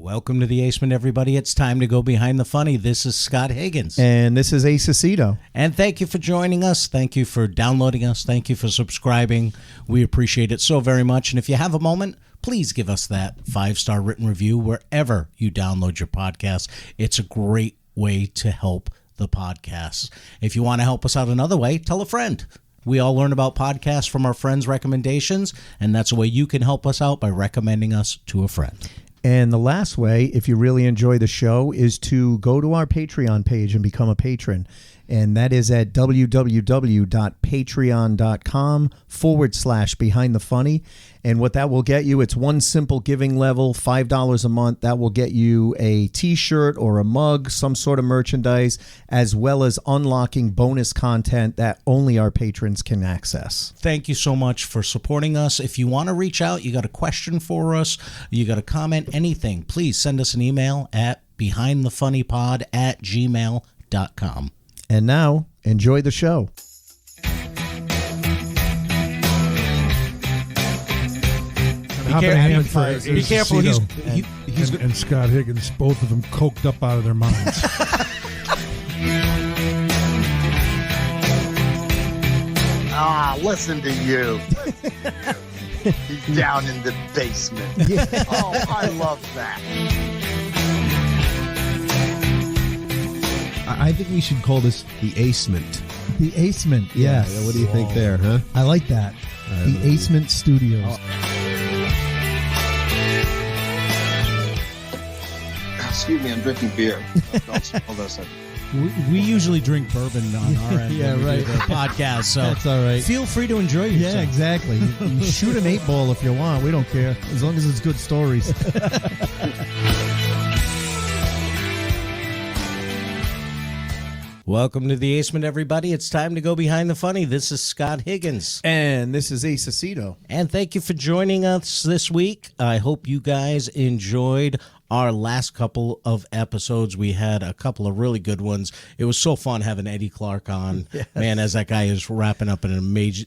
Welcome to the Aceman, everybody. It's time to go behind the funny. This is Scott Higgins. And this is Ace Aceto. And thank you for joining us. Thank you for downloading us. Thank you for subscribing. We appreciate it so very much. And if you have a moment, please give us that 5-star written review wherever you download your podcast. It's a great way to help the podcast. If you want to help us out another way, tell a friend. We all learn about podcasts from our friends' recommendations, and that's a way you can help us out by recommending us to a friend. And the last way, if you really enjoy the show, is to go to our Patreon page and become a patron. And that is at www.patreon.com/behindthefunny. And what that will get you, it's one simple giving level, $5 a month. That will get you a t-shirt or a mug, some sort of merchandise, as well as unlocking bonus content that only our patrons can access. Thank you so much for supporting us. If you want to reach out, you got a question for us, you got a comment, anything, please send us an email at behindthefunnypod@gmail.com. And now, enjoy the show. Be careful. He's and Scott Higgins, both of them coked up out of their minds. Listen to you. He's down in the basement. Yeah. Oh, I love that. I think we should call this the Acement. The Acement, yes. Yeah, what do you think there, huh? I like that. The Acement Studios. Excuse me, I'm drinking beer. Hold on a second. we usually drink bourbon on our end. Yeah, when we right. do the podcast, so That's all right. feel free to enjoy yourself. Yeah, exactly. You shoot an 8-ball if you want. We don't care. As long as it's good stories. Welcome to the Aceman, everybody. It's time to go behind the funny. This is Scott Higgins. And this is Ace Aceto. And thank you for joining us this week. I hope you guys enjoyed our last couple of episodes. We had a couple of really good ones. It was so fun having Eddie Clark on. Yes. Man, as that guy is wrapping up an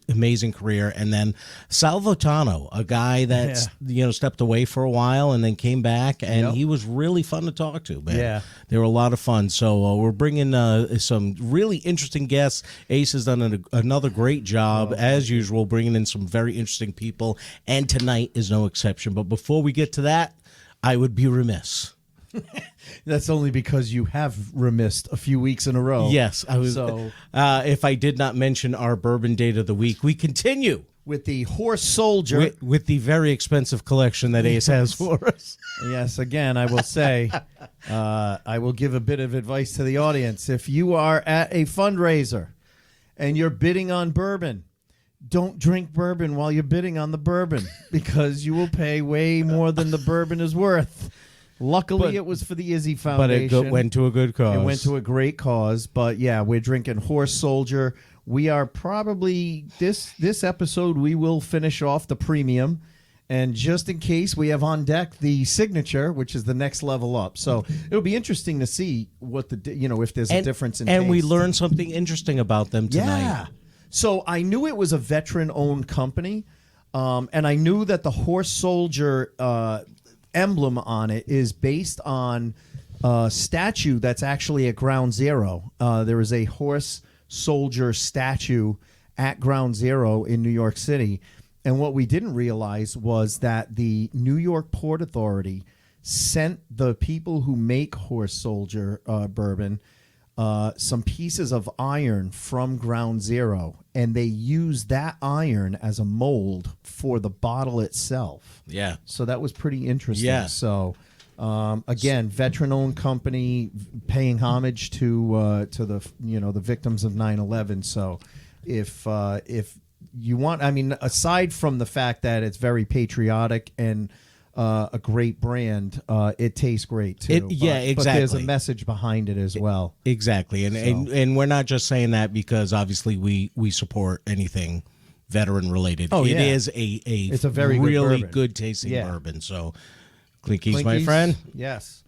amazing career. And then Sal Votano, a guy that stepped away for a while and then came back, and he was really fun to talk to, man. Yeah. They were a lot of fun. So we're bringing some really interesting guests. Ace has done another great job, as usual, bringing in some very interesting people, and tonight is no exception. But before we get to that, I would be remiss. That's only because you have remissed a few weeks in a row. Yes, I was. So, if I did not mention our bourbon date of the week, we continue with the Horse Soldier. With the very expensive collection that Ace has for us. Yes, again, I will say, I will give a bit of advice to the audience. If you are at a fundraiser and you're bidding on bourbon, don't drink bourbon while you're bidding on the bourbon, because you will pay way more than the bourbon is worth. Luckily, it was for the Izzy Foundation. But it went to a good cause. It went to a great cause. But yeah, we're drinking Horse Soldier. We are probably, this episode, we will finish off the premium. And just in case, we have on deck the signature, which is the next level up. So it'll be interesting to see what if there's a difference in taste. And we learned something interesting about them tonight. Yeah. So I knew it was a veteran-owned company, and I knew that the Horse Soldier emblem on it is based on a statue that's actually at Ground Zero. There is a Horse Soldier statue at Ground Zero in New York City, and what we didn't realize was that the New York Port Authority sent the people who make Horse Soldier bourbon some pieces of iron from Ground Zero, and they use that iron as a mold for the bottle itself. Yeah. So that was pretty interesting. Yeah. So again, veteran-owned company paying homage to the the victims of 9/11. So if you want, I mean, aside from the fact that it's very patriotic and a great brand, it tastes great too. Exactly. But there's a message behind it as well. Exactly, and we're not just saying that because obviously we support anything veteran related. Oh, it yeah. is It's a very really good good tasting Yeah. bourbon. So, Clinkies, my friend. Yes.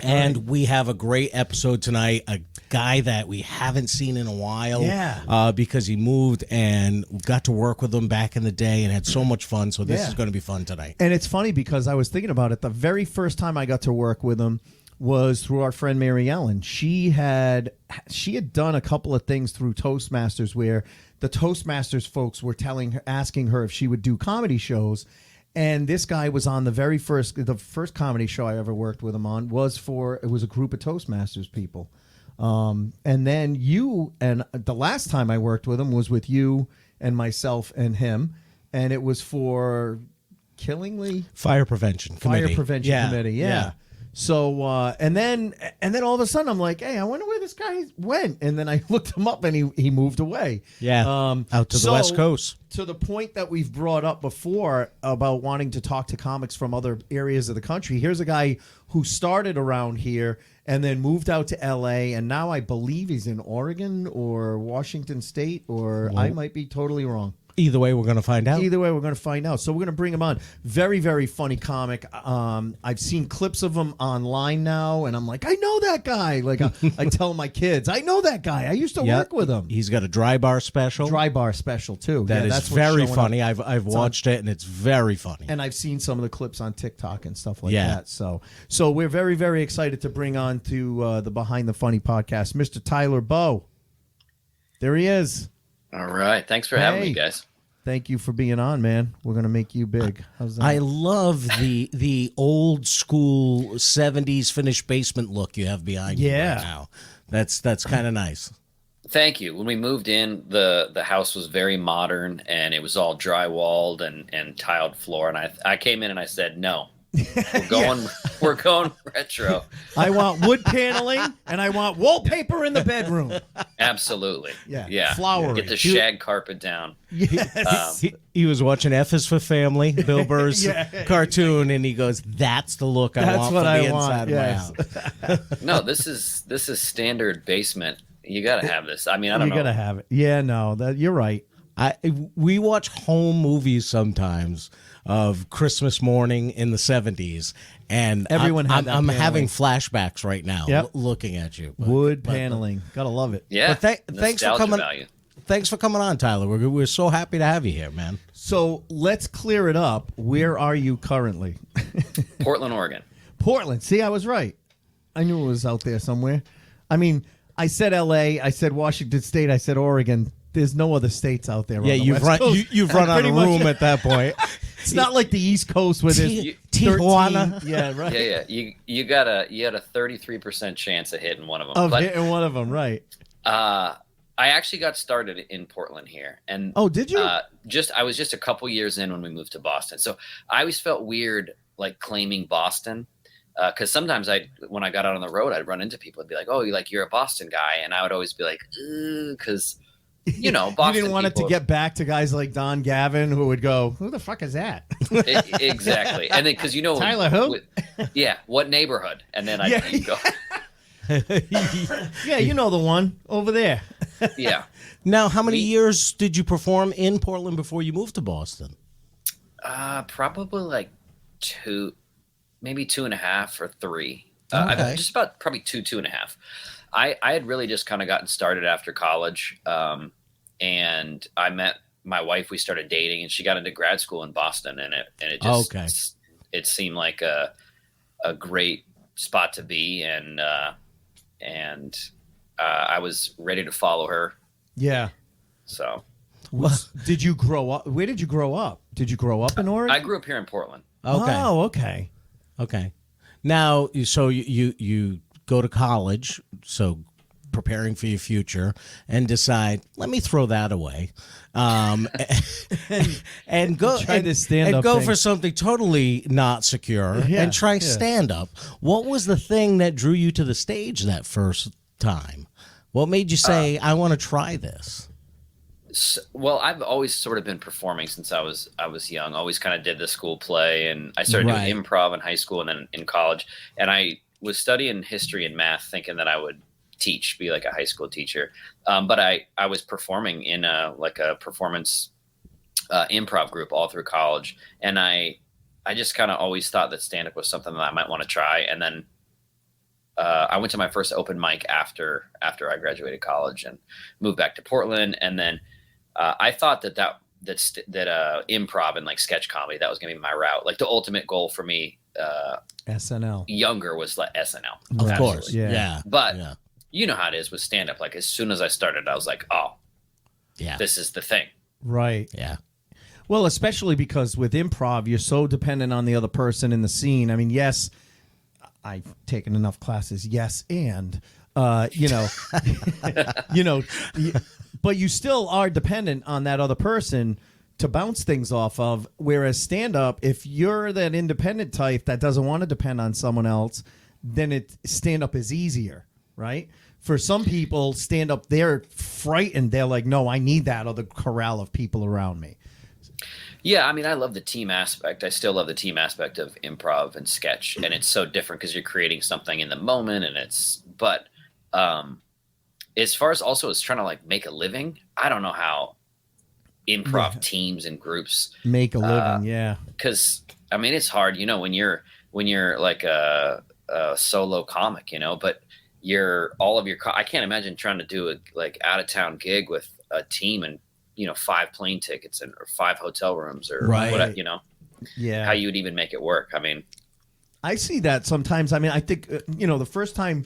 And we have a great episode tonight. A guy that we haven't seen in a while, because he moved, and got to work with him back in the day and had so much fun. So this is going to be fun tonight. And it's funny because I was thinking about it. The very first time I got to work with him was through our friend Mary Ellen. She had done a couple of things through Toastmasters where the Toastmasters folks were asking her if she would do comedy shows. And this guy was on the first comedy show I ever worked with him on it was a group of Toastmasters people. And then the last time I worked with him was with you and myself and him. And it was for Fire Prevention Committee. Committee. Yeah. So and then all of a sudden I'm like, hey, I wonder where this guy went. And then I looked him up, and he moved away. Yeah, out to the West Coast. To the point that we've brought up before about wanting to talk to comics from other areas of the country. Here's a guy who started around here and then moved out to L.A. and now I believe he's in Oregon or Washington State, or I might be totally wrong. Either way, we're going to find out. So we're going to bring him on. Very, very funny comic. I've seen clips of him online now, and I'm like, I know that guy. Like I tell my kids, I know that guy. I used to work with him. He's got a dry bar special. Too. That's very funny. I've watched it, and it's very funny. And I've seen some of the clips on TikTok and stuff like that. So we're very, very excited to bring on to the Behind the Funny podcast, Mr. Tyler Boeh. There he is. All right. Thanks for having me, guys. Thank you for being on, man. We're going to make you big. How's that? I love the old school 70s finished basement look you have behind you right now. That's kind of nice. Thank you. When we moved in, the house was very modern, and it was all drywalled and tiled floor. And I came in and I said, no. We're going retro. I want wood paneling, and I want wallpaper in the bedroom. Absolutely. Yeah. Flowery. Get the shag carpet down. Yes. He was watching F is for Family, Bill Burr's cartoon, and he goes, "That's the look I want for the inside of my house." No, this is standard basement. You got to have this. I mean, I don't know. You got to have it. Yeah, no, you're right. We watch home movies sometimes of Christmas morning in the 70s, and everyone I'm having flashbacks right now looking at you. Wood paneling. Gotta love it. Yeah. Thanks for coming. Value. Thanks for coming on, Tyler. We're so happy to have you here, man. So let's clear it up. Where are you currently? Portland, Oregon. Portland. See, I was right. I knew it was out there somewhere. I mean, I said L.A., I said Washington State, I said Oregon. There's no other states out there. Yeah, you've run out of room at that point. It's not like the East Coast where there's Tijuana. 13. Yeah, right. Yeah. You had a 33% chance of hitting one of them. Hitting one of them, right? I actually got started in Portland here, and did you? I was just a couple years in when we moved to Boston, so I always felt weird like claiming Boston, because sometimes when I got out on the road, I'd run into people and be like, "Oh, you're a Boston guy," and I would always be like, because. Boston you didn't want it to get back to guys like Don Gavin who would go, who the fuck is that? Exactly. And then, because Tyler who? What neighborhood? And then I'd go. Yeah, you know the one over there. Yeah. Now, how many years did you perform in Portland before you moved to Boston? Probably like 2, maybe 2.5 or 3. Okay. Just about probably 2.5. I had really just kind of gotten started after college, and I met my wife. We started dating, and she got into grad school in Boston, and it just it seemed like a great spot to be, and I was ready to follow her. Yeah. So, did you grow up? Where did you grow up? Did you grow up in Oregon? I grew up here in Portland. Okay. Oh, okay. Okay. Now, so you go to college, so preparing for your future, and decide, let me throw that away, and go Try this stand-up and go thing. for something totally not secure, and try stand up. What was the thing that drew you to the stage that first time? What made you say, I want to try this? Well, I've always sort of been performing since I was young. Always kind of did the school play, and I started doing improv in high school and then in college. And I was studying history and math, thinking that I would be like a high school teacher. But I was performing in a performance improv group all through college, and I just kind of always thought that stand up was something that I might want to try. And then I went to my first open mic after I graduated college and moved back to Portland. And then I thought that improv and like sketch comedy, that was gonna be my route. Like the ultimate goal for me, SNL younger, was like SNL. Of Absolutely. course. Yeah. But you know how it is with stand up. Like as soon as I started, I was like, oh, yeah, this is the thing. Right. Yeah. Well, especially because with improv, you're so dependent on the other person in the scene. I mean, yes, I've taken enough classes. Yes, and you know, but you still are dependent on that other person to bounce things off of. Whereas stand up, if you're that independent type that doesn't want to depend on someone else, then stand up is easier, right? For some people, stand up, they're frightened. They're like, no, I need that other corral of people around me. Yeah, I mean, I love the team aspect. I still love the team aspect of improv and sketch, and it's so different because you're creating something in the moment, and but as far as also as trying to like make a living, I don't know how improv teams and groups make a living. Because I mean, it's hard, you know, when you're like a solo comic, you know, but I can't imagine trying to do a like out of town gig with a team and, you know, 5 plane tickets or 5 hotel rooms or whatever, you know, how you would even make it work. I mean, I see that sometimes. I mean, I think, you know, the first time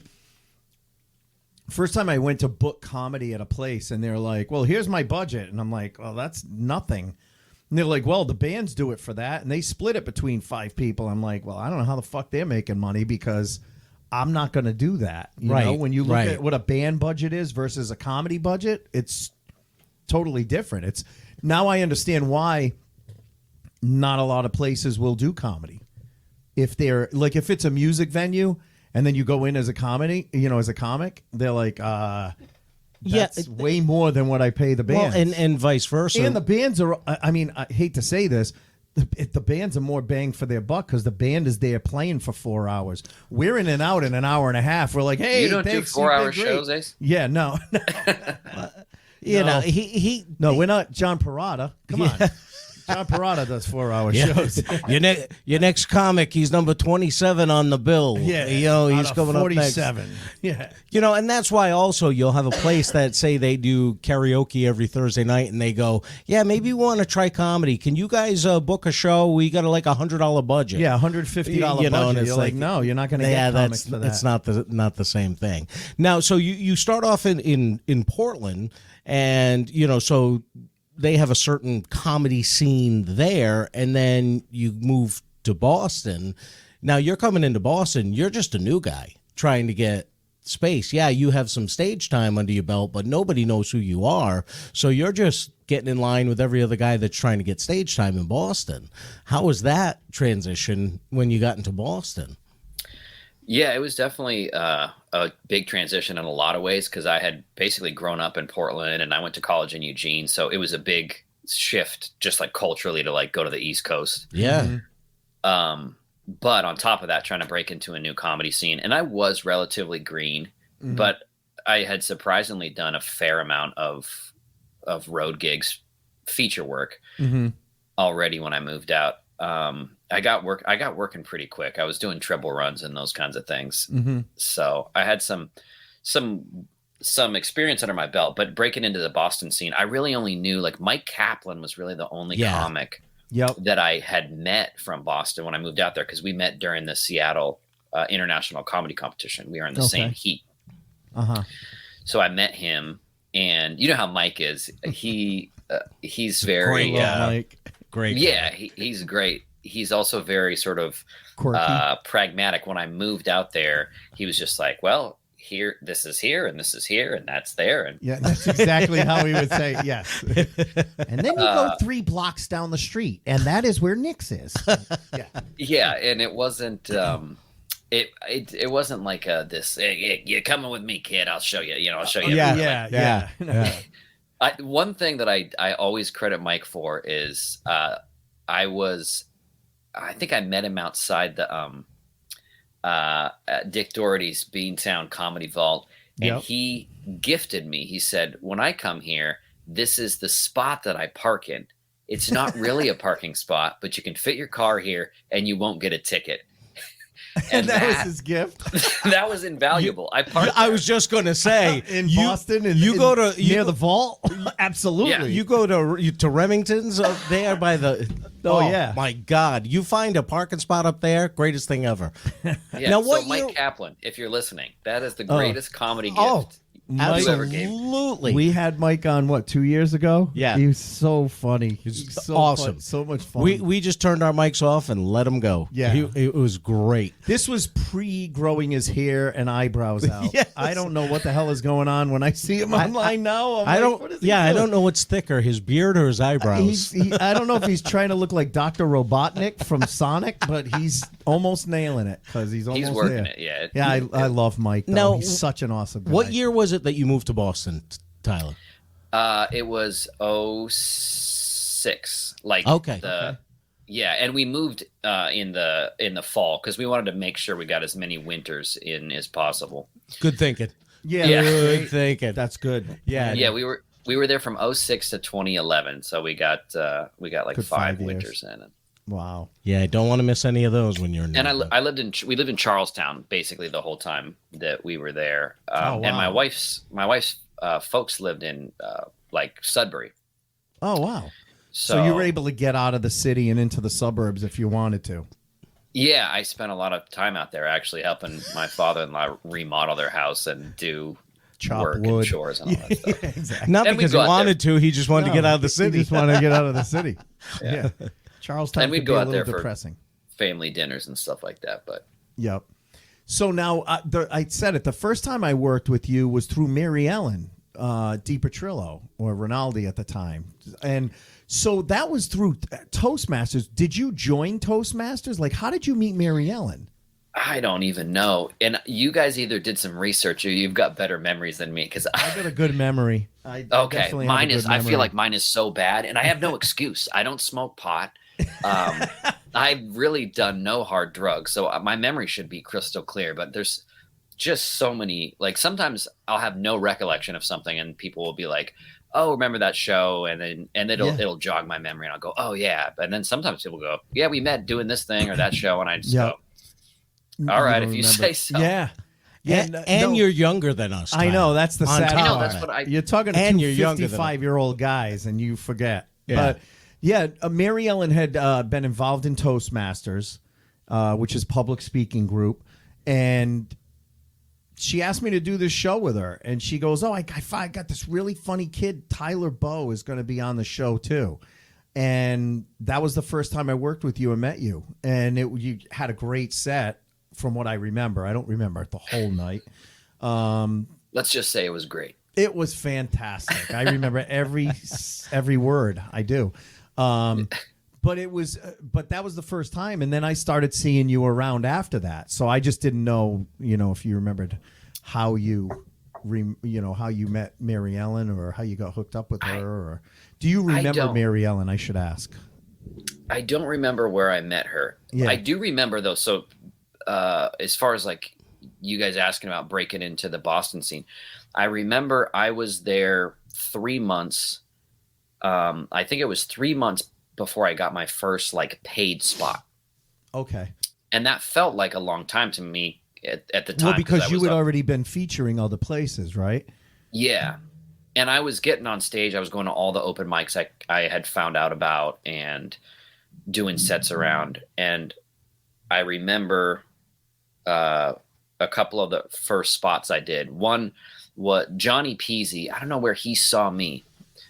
I went to book comedy at a place and they're like, well, here's my budget. And I'm like, well, that's nothing. And they're like, well, the bands do it for that. And they split it between 5 people. I'm like, well, I don't know how the fuck they're making money because I'm not going to do that. You know, when you look at what a band budget is versus a comedy budget, it's totally different. Now I understand why not a lot of places will do comedy. If it's a music venue and then you go in as a comedy, you know, as a comic, they're like, that's way more than what I pay the bands. Well, and vice versa. And the bands are, I mean, I hate to say this, the bands are more bang for their buck because the band is there playing for 4 hours. We're in and out in an hour and a half. We're like, hey, you don't do 4-hour shows, Ace? Yeah, no. You know, No, we're not John Parada. Come on. John Parada does 4-hour shows. Your next comic, he's number 27 on the bill. Yeah. You know, he's coming 47. up next. Yeah. You know, and that's why also you'll have a place that say they do karaoke every Thursday night and they go, yeah, maybe we want to try comedy. Can you guys book a show? We got like $100 budget. Yeah, $150 budget. And it's you're like, no, you're not going to get comics for that. It's not the same thing. Now, so you start off in Portland and, you know, so they have a certain comedy scene there, and then you move to Boston. Now you're coming into Boston. You're just a new guy trying to get space. Yeah, you have some stage time under your belt, but nobody knows who you are. So you're just getting in line with every other guy that's trying to get stage time in Boston. How was that transition when you got into Boston? Yeah, it was definitely a big transition in a lot of ways because I had basically grown up in Portland and I went to college in Eugene. So it was a big shift just like culturally to like go to the East Coast. Yeah. But on top of that, trying to break into a new comedy scene. And I was relatively green, but I had surprisingly done a fair amount of road gigs, feature work already when I moved out. I got working pretty quick. I was doing triple runs and those kinds of things. So I had some experience under my belt, but breaking into the Boston scene, I really only knew like Mike Kaplan was really the only comic that I had met from Boston when I moved out there. Cause we met during the Seattle International Comedy Competition. We were in the same heat. So I met him and you know how Mike is, he's very, great. Yeah. He's great. He's also very sort of pragmatic. When I moved out there, he was just like, well, this is here, and this is here, and that's there. And yeah, that's exactly how he would say, yes. And then you go 3 blocks down the street, and that is where Nick's is. Yeah, and it wasn't it wasn't like this, hey, you're coming with me, kid, I'll show you, I'll show you. Yeah. One thing that I always credit Mike for is I think I met him outside the Dick Doherty's Beantown Comedy Vault, and he gifted me. He said, when I come here, this is the spot that I park in. It's not really a parking spot, but you can fit your car here and you won't get a ticket. And that was his gift that was invaluable. I was just going to say in Boston. And you go to near the vault. Absolutely. Yeah. You go to Remington's up there by the. Oh, yeah. My God! You find a parking spot up there, greatest thing ever. Yeah. Now, so Mike Kaplan, if you're listening, that is the greatest comedy gift. Oh, Mike ever gave. Absolutely. We had Mike on 2 years ago? Yeah. He was so funny. He's so awesome. fun, so much fun. We just turned our mics off and let him go. Yeah. It was great. This was pre-growing his hair and eyebrows out. Yes. I don't know what the hell is going on when I see him online now. I don't. What is he I doing? don't know what's thicker, his beard or his eyebrows. I don't know if he's trying to look like Dr. Robotnik from Sonic, but he's almost nailing it because he's almost working there. it, yeah. Yeah, I love Mike. Though. Now, he's such an awesome guy. What year was it that you moved to Boston, Tyler? It was 06. Okay. Yeah, and we moved in the fall because we wanted to make sure we got as many winters in as possible. Good thinking. Yeah, Good thinking. that's good. Yeah. Yeah, we were there from 06 to 2011, so we got like Good 5 5 years. winters in it. Wow. Yeah, I don't want to miss any of those when you're in. And we lived in Charlestown basically the whole time that we were there. Wow. And my wife's folks lived in Sudbury. Oh, wow. So, So you were able to get out of the city and into the suburbs if you wanted to. Yeah, I spent a lot of time out there actually helping my father-in-law remodel their house and do Chop work wood. and chores and all that stuff. Exactly. Not And we'd because he go out wanted to. He just wanted to get out of the He city. just wanted to get out of the city. Yeah. Charlestown And we'd could go be a out little there for- depressing. Family dinners and stuff like that, but Yep. So now I said it. The first time I worked with you was through Mary Ellen DiPetrillo or Rinaldi at the time, and so that was through Toastmasters. Did you join Toastmasters? Like, how did you meet Mary Ellen? I don't even know. And you guys either did some research or you've got better memories than me because I got a good memory. I okay, definitely have a mine good is. I memory. feel like mine is so bad, and I have no excuse. I don't smoke pot. I've really done no hard drugs, so my memory should be crystal clear. But there's just so many. Like sometimes I'll have no recollection of something, and people will be like, "Oh, remember that show?" And it'll jog my memory, and I'll go, "Oh yeah." And then sometimes people go, "Yeah, we met doing this thing or that show," and I just go, "All right, if you say so." Yeah. Yeah, And no, you're younger than us. I know Tyler. that's the On sad top I know of that's it. what I. You're talking to And two you're younger than 55-year-old guys, and you forget. Yeah. But yeah, Mary Ellen had been involved in Toastmasters, which is public speaking group, and she asked me to do this show with her. And she goes, "Oh, I got this really funny kid, Tyler Boeh, is going to be on the show too." And that was the first time I worked with you and met you, and you had a great set. From what I remember, I don't remember it the whole night. Let's just say it was great. It was fantastic. I remember every word. I do. But that was the first time, and then I started seeing you around after that. So I just didn't know, if you remembered how you met Mary Ellen or how you got hooked up with her, or do you remember don't. Mary Ellen? I should ask. I don't remember where I met her. Yeah. I do remember though. So as far as like you guys asking about breaking into the Boston scene, I remember I was there 3 months. I think it was 3 months before I got my first like paid spot. Okay. And that felt like a long time to me at the time. Well, because I you was had already been featuring other places, right? Yeah. And I was getting on stage. I was going to all the open mics I had found out about and doing sets around. And I remember a couple of the first spots I did. One, what Johnny Peasy, I don't know where he saw me,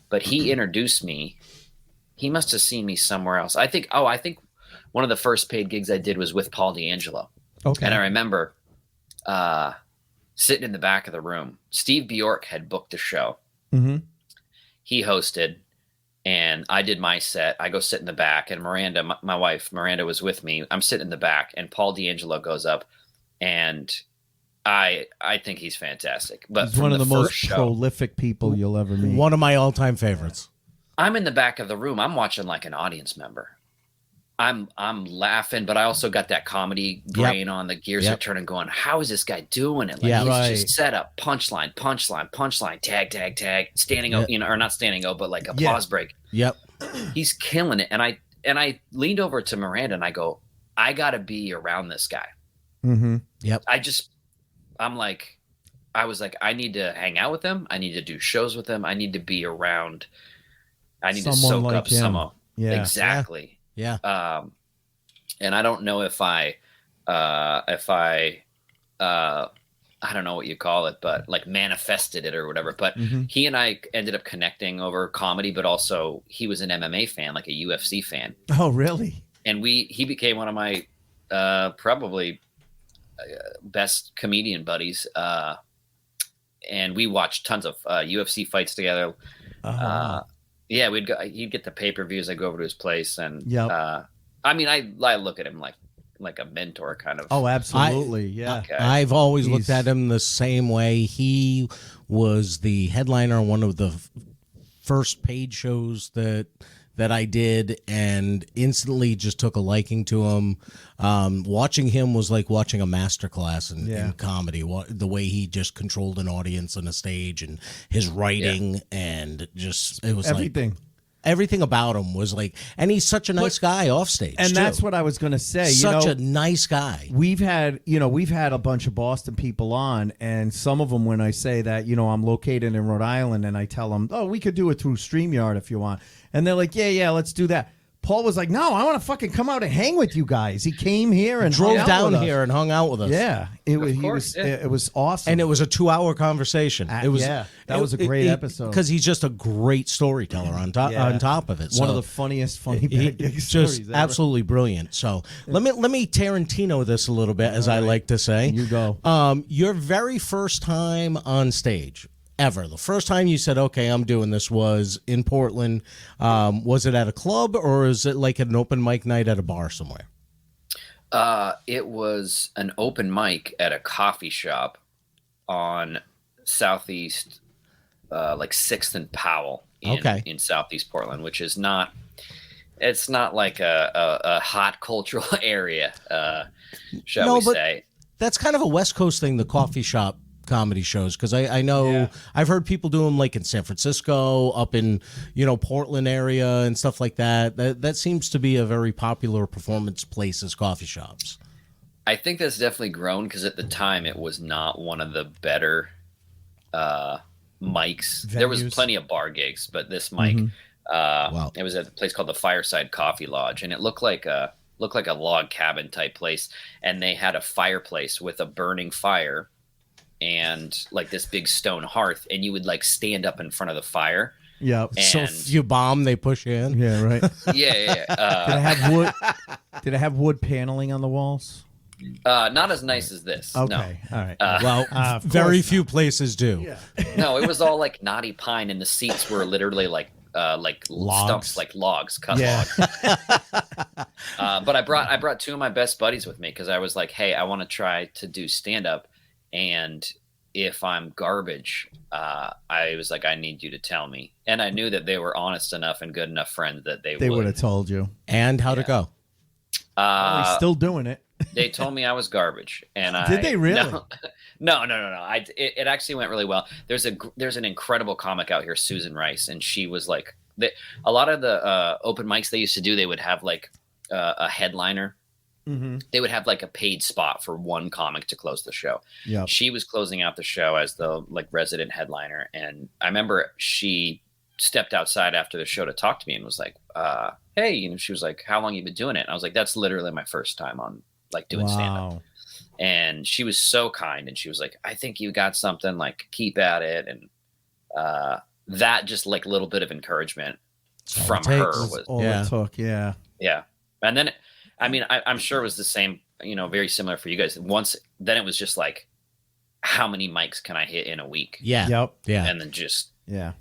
but he introduced me. He must have seen me somewhere else. I think one of the first paid gigs I did was with Paul D'Angelo. Okay. And I remember sitting in the back of the room. Steve Bjork had booked the show. Mm-hmm. He hosted, and I did my set. I go sit in the back, and Miranda, my wife, Miranda was with me. I'm sitting in the back, and Paul D'Angelo goes up, and I think he's fantastic. But He's one of the most show, prolific people you'll ever meet. One of my all-time favorites. I'm in the back of the room. I'm watching like an audience member. I'm laughing, but I also got that comedy brain on. The gears are turning, going, how is this guy doing it? Like he's just set up, punchline, tag, standing O, or not standing O, but like a pause break. Yep. He's killing it. And I leaned over to Miranda and I go, I gotta be around this guy. Yep. I'm like, I was like, I need to hang out with them. I need to do shows with them. I need to be around. I need Someone to soak like up him. some of. Yeah. Exactly. Yeah. And I don't know if I don't know what you call it, but like manifested it or whatever. But he and I ended up connecting over comedy, but also he was an MMA fan, like a UFC fan. Oh, really? And he became one of my probably best comedian buddies. And we watched tons of UFC fights together. Yeah, he'd get the pay-per-views. I'd go over to his place, and I mean, I look at him like a mentor kind of. Oh, absolutely. Yeah. Okay. I've always looked at him the same way. He was the headliner on one of the first paid shows that I did, and instantly just took a liking to him. Watching him was like watching a masterclass in comedy. The way he just controlled an audience on a stage, and his writing, and just it was everything. Like, everything about him was like, and he's such a nice guy off stage. And too. that's what I was going to say. Such a nice guy. We've had a bunch of Boston people on, and some of them, when I say that, I'm located in Rhode Island, and I tell them, oh, we could do it through StreamYard if you want. And they're like, yeah, let's do that. Paul was like, no, I want to fucking come out and hang with you guys. He came here and drove down here and hung out with us. Yeah, it was awesome. And it was a 2-hour conversation. It was that was a great episode because he's just a great storyteller on top of it. One of the funniest funny bad gig just stories ever. Absolutely brilliant. So let me Tarantino this a little bit, as I like to say. You go. Your very first time on stage ever. The first time you said, okay, I'm doing this, was in Portland. Was it at a club, or is it like an open mic night at a bar somewhere? It was an open mic at a coffee shop on Southeast, like 6th and Powell in Southeast Portland, which is not, it's not like a hot cultural area, shall we say. That's kind of a West Coast thing, the coffee shop comedy shows, because I know I've heard people do them like in San Francisco, up in Portland area and stuff like that. That seems to be a very popular performance place as coffee shops. I think that's definitely grown, because at the time it was not one of the better mics. Venues. There was plenty of bar gigs, but this mic, it was at a place called the Fireside Coffee Lodge, and it looked like a log cabin type place, and they had a fireplace with a burning fire and like this big stone hearth, and you would like stand up in front of the fire. Yeah. So if you bomb, they push you in. Yeah. Right. Yeah. Did it have wood? Did it have wood paneling on the walls? Not as nice as this. Okay. No. All right. Very few places do. Yeah. No, it was all like knotty pine, and the seats were literally like logs. stumps, like logs, cut logs. But I brought two of my best buddies with me, because I was like, hey, I want to try to do stand up. And if I'm garbage, I was like, I need you to tell me. And I knew that they were honest enough and good enough friends that they would have told you. And how'd it go? We're still doing it. They told me I was garbage. And did they really? No. It actually went really well. There's an incredible comic out here, Susan Rice, and she was like, a lot of the open mics they used to do, they would have like a headliner. Mm-hmm. They would have like a paid spot for one comic to close the show. Yeah, she was closing out the show as the like resident headliner, and I remember she stepped outside after the show to talk to me and was like, "Hey," she was like, "How long you been doing it?" And I was like, "That's literally my first time on like doing stand-up." And she was so kind, and she was like, "I think you got something. Like, keep at it." And that just like a little bit of encouragement from her was all it took. Yeah. And then. I mean, I'm sure it was the same, very similar for you guys. Then it was just like, how many mics can I hit in a week? Yeah. Yep. Yeah. And then just. Yeah.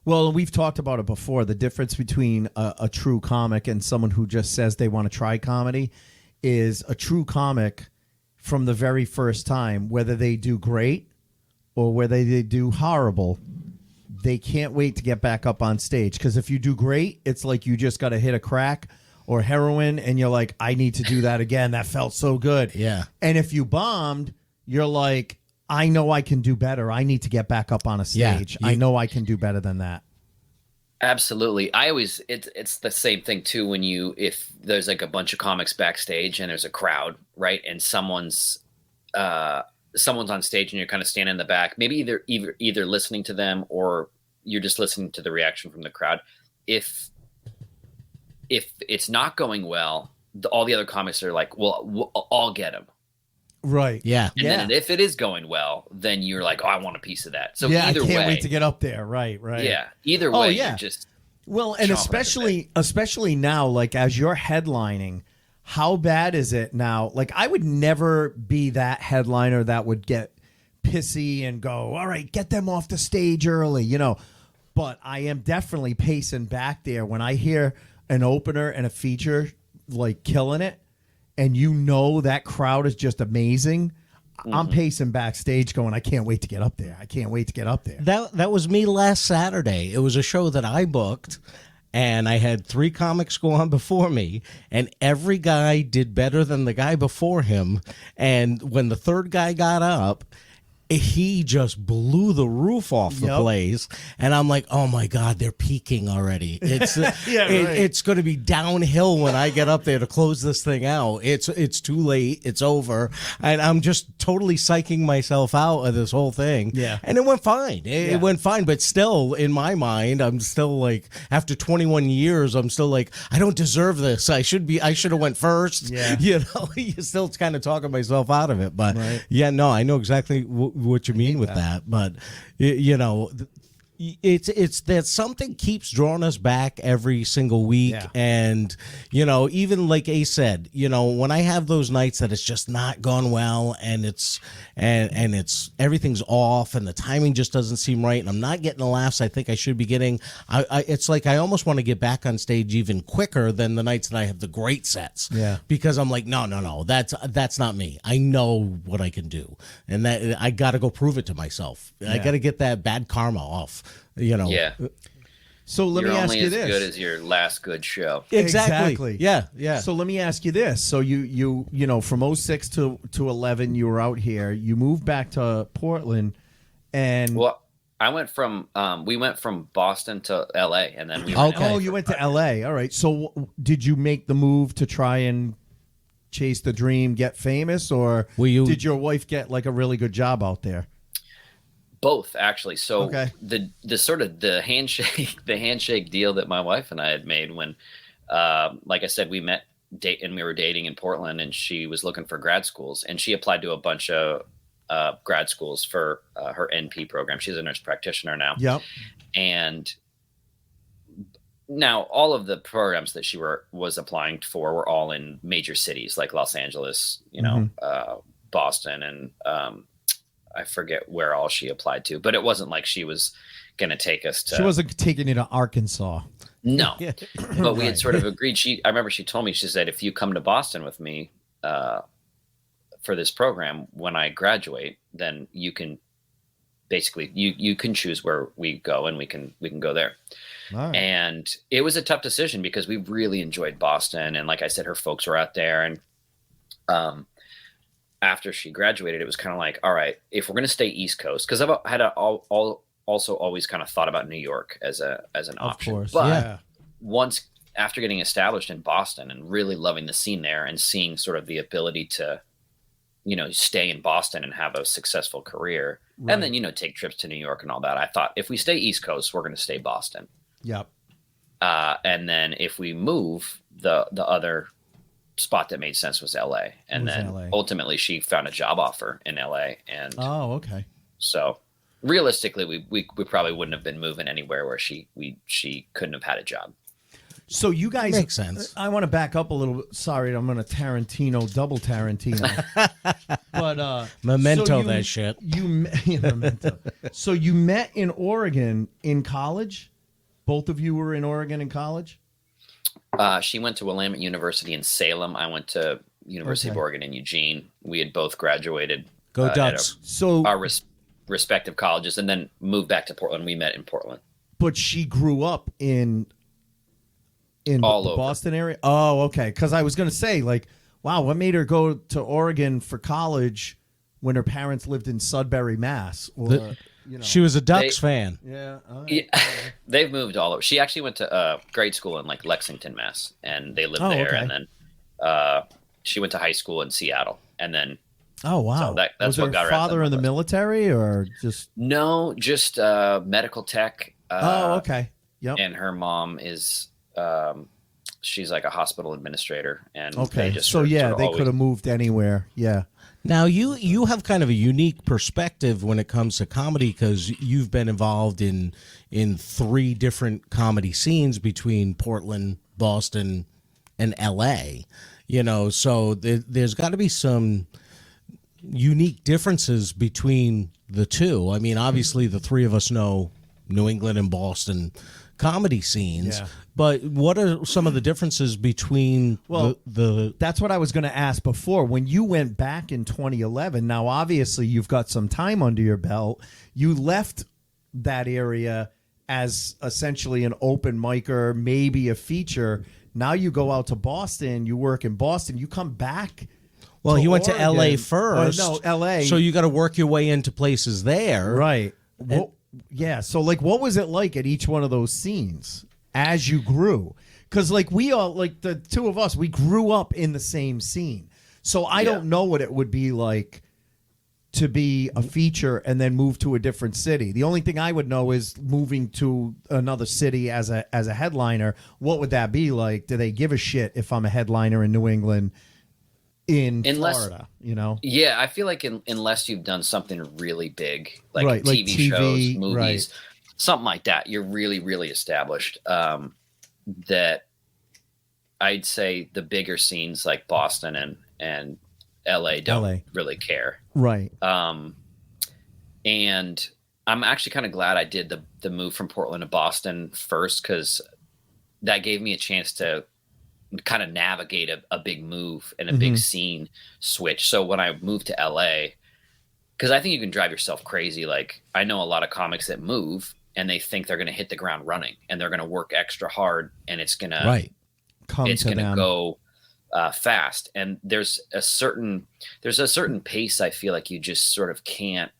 Well, we've talked about it before. The difference between a true comic and someone who just says they want to try comedy is a true comic from the very first time, whether they do great or whether they do horrible, they can't wait to get back up on stage. Because if you do great, it's like you just got to hit a crack or heroin, and you're like, I need to do that again. That felt so good. Yeah. And if you bombed, you're like, I know I can do better. I need to get back up on a stage. I know I can do better than that. Absolutely. It's the same thing too, if there's like a bunch of comics backstage and there's a crowd, right? And someone's someone's on stage and you're kind of standing in the back, maybe either listening to them or you're just listening to the reaction from the crowd. If it's not going well, all the other comics are like, well, I'll get him. Right. Yeah. And then if it is going well, then you're like, oh, I want a piece of that. So I either can't way, wait to get up there. Right. yeah, either way, you're just well, and especially now, like as you're headlining, how bad is it now? Like I would never be that headliner that would get pissy and go, all right, get them off the stage early, you know. But I am definitely pacing back there when I hear an opener and a feature like killing it, and you know that crowd is just amazing. I'm pacing backstage going, I can't wait to get up there. I can't wait to get up there. That was me last Saturday. It was a show that I booked, and I had 3 comics go on before me, and every guy did better than the guy before him. And when the third guy got up, he just blew the roof off the place, and I'm like, "Oh my God, they're peaking already! It's it's going to be downhill when I get up there to close this thing out. It's too late. It's over, and I'm just totally psyching myself out of this whole thing. Yeah, and it went fine. It went fine, but still, in my mind, I'm still like, after 21 years, I'm still like, I don't deserve this. I should have went first. Yeah, you know, you still kind of talking myself out of it, but yeah, no, I know exactly what you mean with that, but you know, it's that something keeps drawing us back every single week. And you know, even like Ace said, you know, when I have those nights that it's just not gone well, and it's everything's off and the timing just doesn't seem right, and I'm not getting the laughs I think I should be getting, it's like I almost want to get back on stage even quicker than the nights that I have the great sets, because I'm like, no, that's not me. I know what I can do, and that I got to go prove it to myself. I got to get that bad karma off. You know. Yeah. So let me ask you this: you're only as good as your last good show. Exactly. Yeah. So let me ask you this: so you know, from 06 to 11, you were out here. You moved back to Portland, and I went from we went from Boston to LA, and then we you went to LA. All right. So did you make the move to try and chase the dream, get famous, or did your wife get like a really good job out there? Both, actually. So the sort of the handshake deal that my wife and I had made when, like I said, we met and we were dating in Portland, and she was looking for grad schools, and she applied to a bunch of grad schools for her NP program. She's a nurse practitioner now. Yep. And now all of the programs that she was applying for were all in major cities like Los Angeles, you know, Boston, and I forget where all she applied to, but it wasn't like she was going to take us to. She wasn't taking you to Arkansas. No, but we had sort of agreed. I remember she told me, she said, if you come to Boston with me for this program when I graduate, then you can basically you can choose where we go, and we can go there. Right. And it was a tough decision because we really enjoyed Boston, and like I said, her folks were out there, and after she graduated, it was kind of like, all right, if we're going to stay East Coast, because I've had also always kind of thought about New York as an option. Of course, but once after getting established in Boston and really loving the scene there and seeing sort of the ability to, you know, stay in Boston and have a successful career, and then, you know, take trips to New York and all that, I thought if we stay East Coast, we're going to stay Boston. Yep. And then if we move, the other spot that made sense was LA, and then LA. Ultimately she found a job offer in LA, and so realistically we probably wouldn't have been moving anywhere where she couldn't have had a job. So you guys makes sense. I want to back up a little bit. Sorry, I'm going to double Tarantino. But Memento, that shit. Memento. So you met in Oregon in college? Both of you were in Oregon in college? She went to Willamette University in Salem. I went to University of Oregon in Eugene. We had both graduated. Go Ducks! So our respective colleges, and then moved back to Portland. We met in Portland. But she grew up in the Boston area. Oh, okay. Because I was going to say, like, wow, what made her go to Oregon for college when her parents lived in Sudbury, Mass? Or she was a Ducks fan. Yeah, they've moved all over. She actually went to grade school in like Lexington, Mass, and they lived there. Okay. And then she went to high school in Seattle, and then Oh wow! So that's was what her got her father at in the military, or just just medical tech. Okay. Yep. And her mom is she's like a hospital administrator, and Okay. they just So yeah, they always, could have moved anywhere. Yeah. Now you have kind of a unique perspective when it comes to comedy because you've been involved in 3 different comedy scenes between Portland, Boston, and L.A. So there's got to be some unique differences between the two. I mean, obviously the 3 of us know New England and Boston comedy scenes. Yeah. But what are some of the differences between the That's what I was going to ask before. When you went back in 2011, now obviously you've got some time under your belt. You left that area as essentially an open micer, maybe a feature. Now you go out to Boston, you work in Boston, you come back. Well, he went to Oregon. L.A. first. Oh, no, L.A. So you got to work your way into places there. Right. Yeah. So, like, what was it like at each one of those scenes as you grew? Because, like, we all, like, the 2 of us, we grew up in the same scene. So I don't know what it would be like to be a feature and then move to a different city. The only thing I would know is moving to another city as a headliner. What would that be like? Do they give a shit if I'm a headliner in New England? Florida, Yeah, I feel like unless you've done something really big, like right, TV shows, movies, right. something like that, you're really, really established. That I'd say the bigger scenes like Boston and LA don't really care. Right. And I'm actually kind of glad I did the move from Portland to Boston first, because that gave me a chance to kind of navigate a big move and a big scene switch. So when I moved to LA, because I think you can drive yourself crazy. Like, I know a lot of comics that move and they think they're going to hit the ground running and they're going to work extra hard and it's going to go fast. And there's a certain pace I feel like you just sort of can't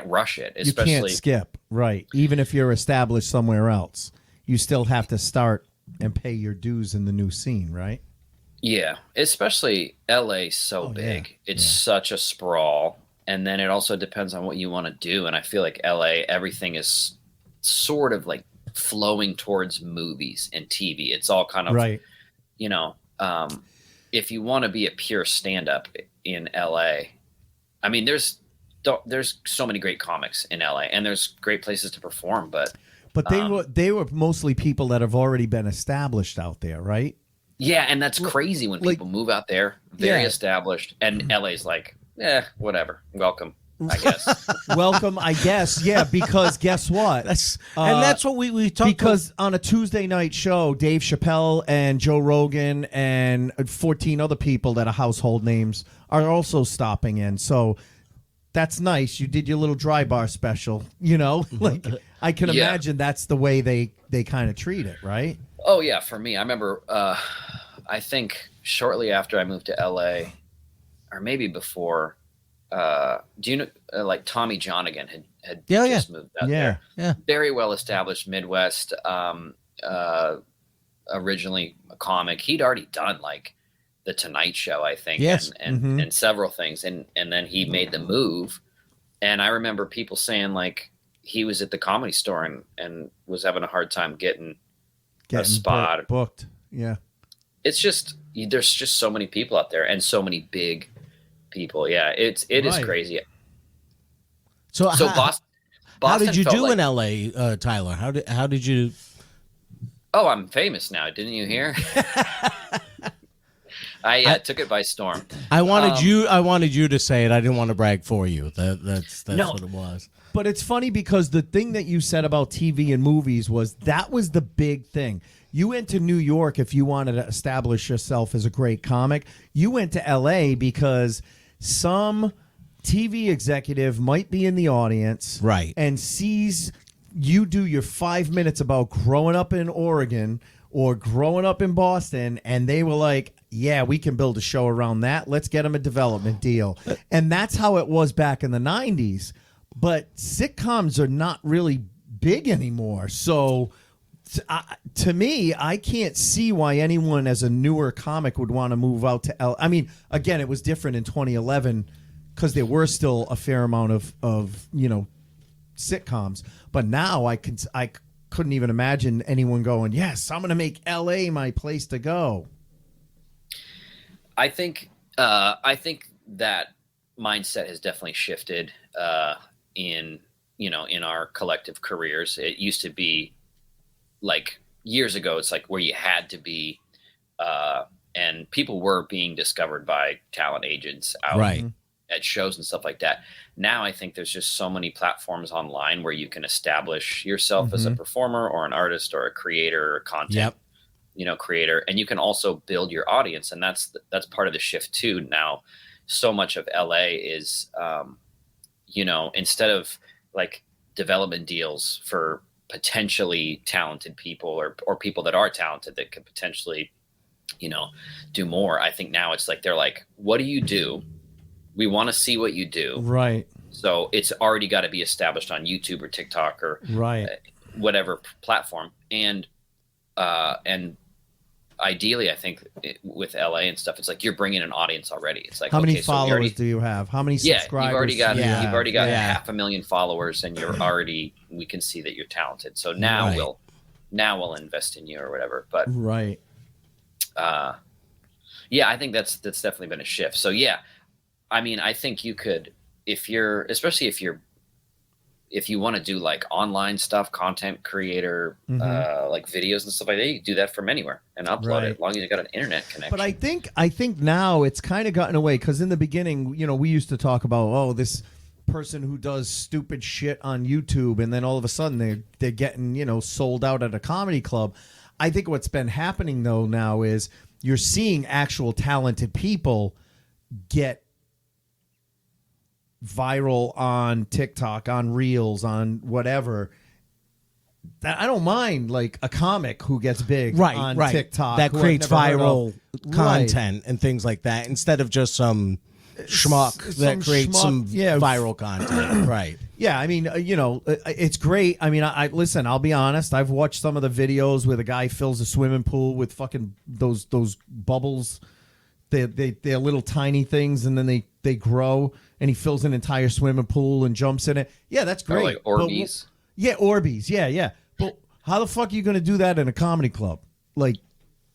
rush it. Especially, you can't skip, right? Even if you're established somewhere else, you still have to start and pay your dues in the new scene, right? Yeah, especially LA so big. It's such a sprawl. And then it also depends on what you want to do. And I feel like LA, everything is sort of like flowing towards movies and TV. It's all kind of, right. If you want to be a pure stand-up in LA, I mean, there's so many great comics in LA and there's great places to perform, but they were mostly people that have already been established out there, right? Yeah, and that's crazy when people move out there, very established, and LA's like, whatever, welcome, I guess. Welcome, I guess, yeah, because guess what? That's what we talked because on a Tuesday night show, Dave Chappelle and Joe Rogan and 14 other people that are household names are also stopping in, so that's nice. You did your little dry bar special, like I can imagine that's the way they kind of treat it, right? Oh yeah, for me, I remember. I think shortly after I moved to LA, or maybe before. Do you know like Tommy Johnigan had just moved out there? Yeah, very well established Midwest. Originally a comic, he'd already done like the Tonight Show, I think, and several things, and then he made the move. And I remember people saying like he was at the Comedy Store and was having a hard time getting a spot booked. Yeah, it's just there's just so many people out there and so many big people. Yeah, it is crazy. So Boston. How did you do in LA, Tyler? How did you? Oh, I'm famous now. Didn't you hear? I took it by storm. I wanted you to say it. I didn't want to brag for you. That's what it was. But it's funny because the thing that you said about TV and movies was that was the big thing. You went to New York if you wanted to establish yourself as a great comic. You went to LA because some TV executive might be in the audience, right, and sees you do your 5 minutes about growing up in Oregon or growing up in Boston, and they were like, yeah, we can build a show around that. Let's get them a development deal. And that's how it was back in the 90s. But sitcoms are not really big anymore. So To me, I can't see why anyone as a newer comic would want to move out to L. I mean, again, it was different in 2011 because there were still a fair amount of sitcoms. But now I couldn't even imagine anyone going, yes, I'm going to make L.A. my place to go. I think that mindset has definitely shifted in our collective careers. It used to be like years ago, it's like where you had to be, and people were being discovered by talent agents out at shows and stuff like that. Now I think there's just so many platforms online where you can establish yourself as a performer or an artist or a creator or content creator, and you can also build your audience. And that's part of the shift too. Now, so much of LA is, instead of like development deals for potentially talented people or people that are talented that could potentially, do more. I think now it's like, they're like, what do you do? We want to see what you do. Right. So it's already got to be established on YouTube or TikTok or whatever platform. And ideally, I think with LA and stuff, it's like you're bringing an audience already. It's like, how many followers do you have? How many subscribers? You've already got 500,000 followers, and we can see that you're talented. So now we'll invest in you or whatever. But I think that's definitely been a shift. So yeah, I mean, I think you could, if you want to do like online stuff, content creator, like videos and stuff like that, you can do that from anywhere and upload it as long as you got an internet connection. But I think now it's kind of gotten away, because in the beginning, we used to talk about, this person who does stupid shit on YouTube, and then all of a sudden they're getting, sold out at a comedy club. I think what's been happening though now is you're seeing actual talented people get viral on TikTok, on Reels, on whatever. I don't mind like a comic who gets big on TikTok that creates viral content and things like that, instead of just some schmuck that creates some viral content. Right. Yeah, I mean, it's great. I mean, I listen, I'll be honest, I've watched some of the videos where the guy fills a swimming pool with fucking those bubbles. They're little tiny things, and then they grow, and he fills an entire swimming pool and jumps in it. Yeah, that's great. Like Orbeez. Orbeez. Yeah. But how the fuck are you going to do that in a comedy club? Like,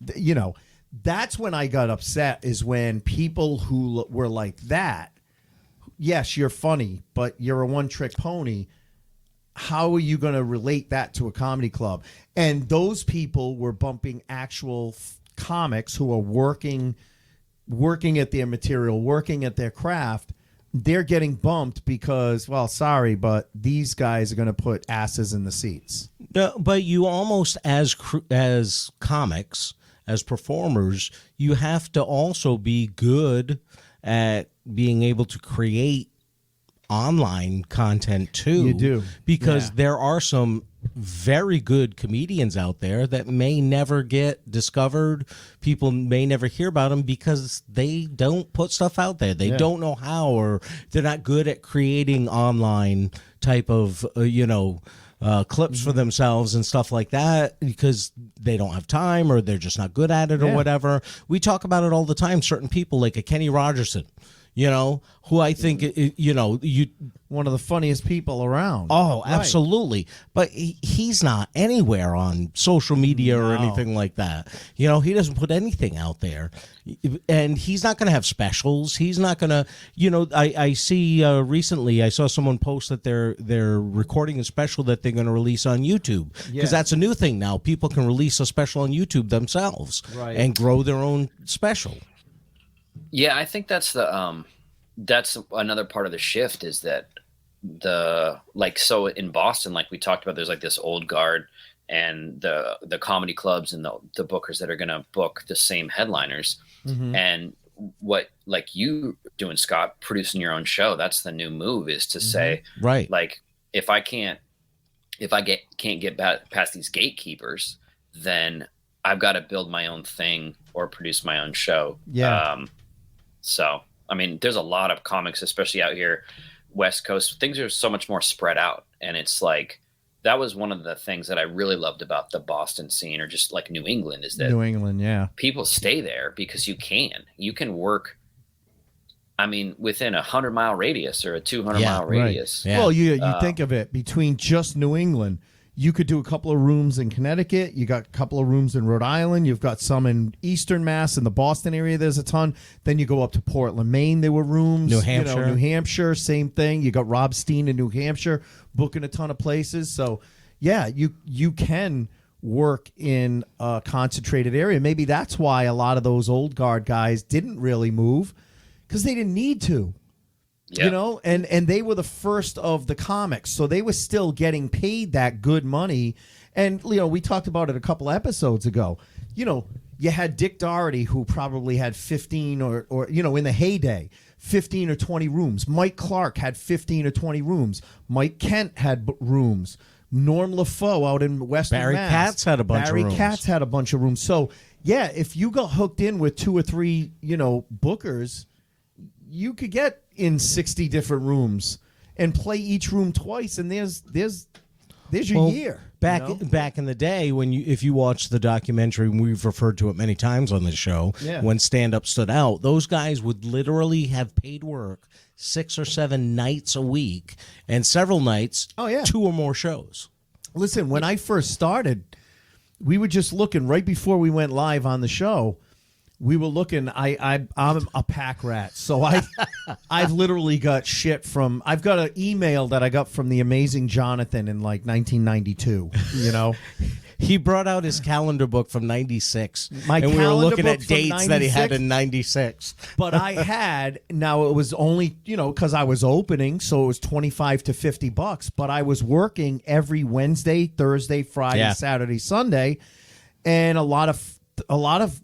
that's when I got upset, is when people who were like that, yes, you're funny, but you're a one-trick pony. How are you going to relate that to a comedy club? And those people were bumping actual comics who are working at their material, working at their craft. They're getting bumped because, well, sorry, but these guys are going to put asses in the seats. But you almost, as comics, as performers, you have to also be good at being able to create online content too. You do. Because there are some very good comedians out there that may never get discovered. People may never hear about them because they don't put stuff out there. They don't know how, or they're not good at creating online type of, clips for themselves and stuff like that, because they don't have time, or they're just not good at it, or whatever. We talk about it all the time. Certain people like a Kenny Rogerson, who I think, one of the funniest people around. Oh, absolutely. But he's not anywhere on social media or anything like that. He doesn't put anything out there. And he's not going to have specials. He's not going to, I see recently I saw someone post that they're recording a special that they're going to release on YouTube. Because that's a new thing now. People can release a special on YouTube themselves and grow their own special. Yeah, I think that's that's another part of the shift, is that so in Boston, like we talked about, there's like this old guard and the comedy clubs and the bookers that are going to book the same headliners. And what, like you doing, Scott, producing your own show, that's the new move, is to say, like, if I can't get past these gatekeepers, then I've got to build my own thing or produce my own show. So, I mean, there's a lot of comics, especially out here, West Coast. Things are so much more spread out, and it's like that was one of the things that I really loved about the Boston scene, or just like New England, is that New England, yeah, people stay there because you can work. I mean, within 100-mile radius or a 200-mile radius. Yeah. Well, you think of it, between just New England, you could do a couple of rooms in Connecticut. You got a couple of rooms in Rhode Island. You've got some in Eastern Mass, in the Boston area. There's a ton. Then you go up to Portland, Maine. There were rooms. New Hampshire. New Hampshire, same thing. You got Rob Steen in New Hampshire booking a ton of places. So, yeah, you can work in a concentrated area. Maybe that's why a lot of those old guard guys didn't really move, because they didn't need to. Yeah. You know, and they were the first of the comics, so they were still getting paid that good money. And, you know, we talked about it a couple episodes ago. You know, you had Dick Doherty, who probably had 15 or you know, in the heyday, 15 or 20 rooms. Mike Clark had 15 or 20 rooms. Mike Kent had rooms. Norm LaFoe out in Western Barry Mass. Katz had a bunch of rooms. Barry Katz had a bunch of rooms. So, yeah, if you got hooked in with 2 or 3, you know, bookers, you could get in 60 different rooms and play each room twice, and there's your year. Back in the day, if you watch the documentary, and we've referred to it many times on this show, when stand-up stood out, those guys would literally have paid work 6 or 7 nights a week, and several nights, 2 or more shows. Listen, when I first started, we were just looking right before we went live on the show. We were looking. I'm a pack rat, so I've literally got shit from. I've got an email that I got from the amazing Jonathan in like 1992. You know, he brought out his calendar book from '96, and we were calendar looking book at from dates that he had 96? in '96. But I had, now it was only, you know, because I was opening, so it was $25 to $50. But I was working every Wednesday, Thursday, Friday, Saturday, Sunday, and a lot of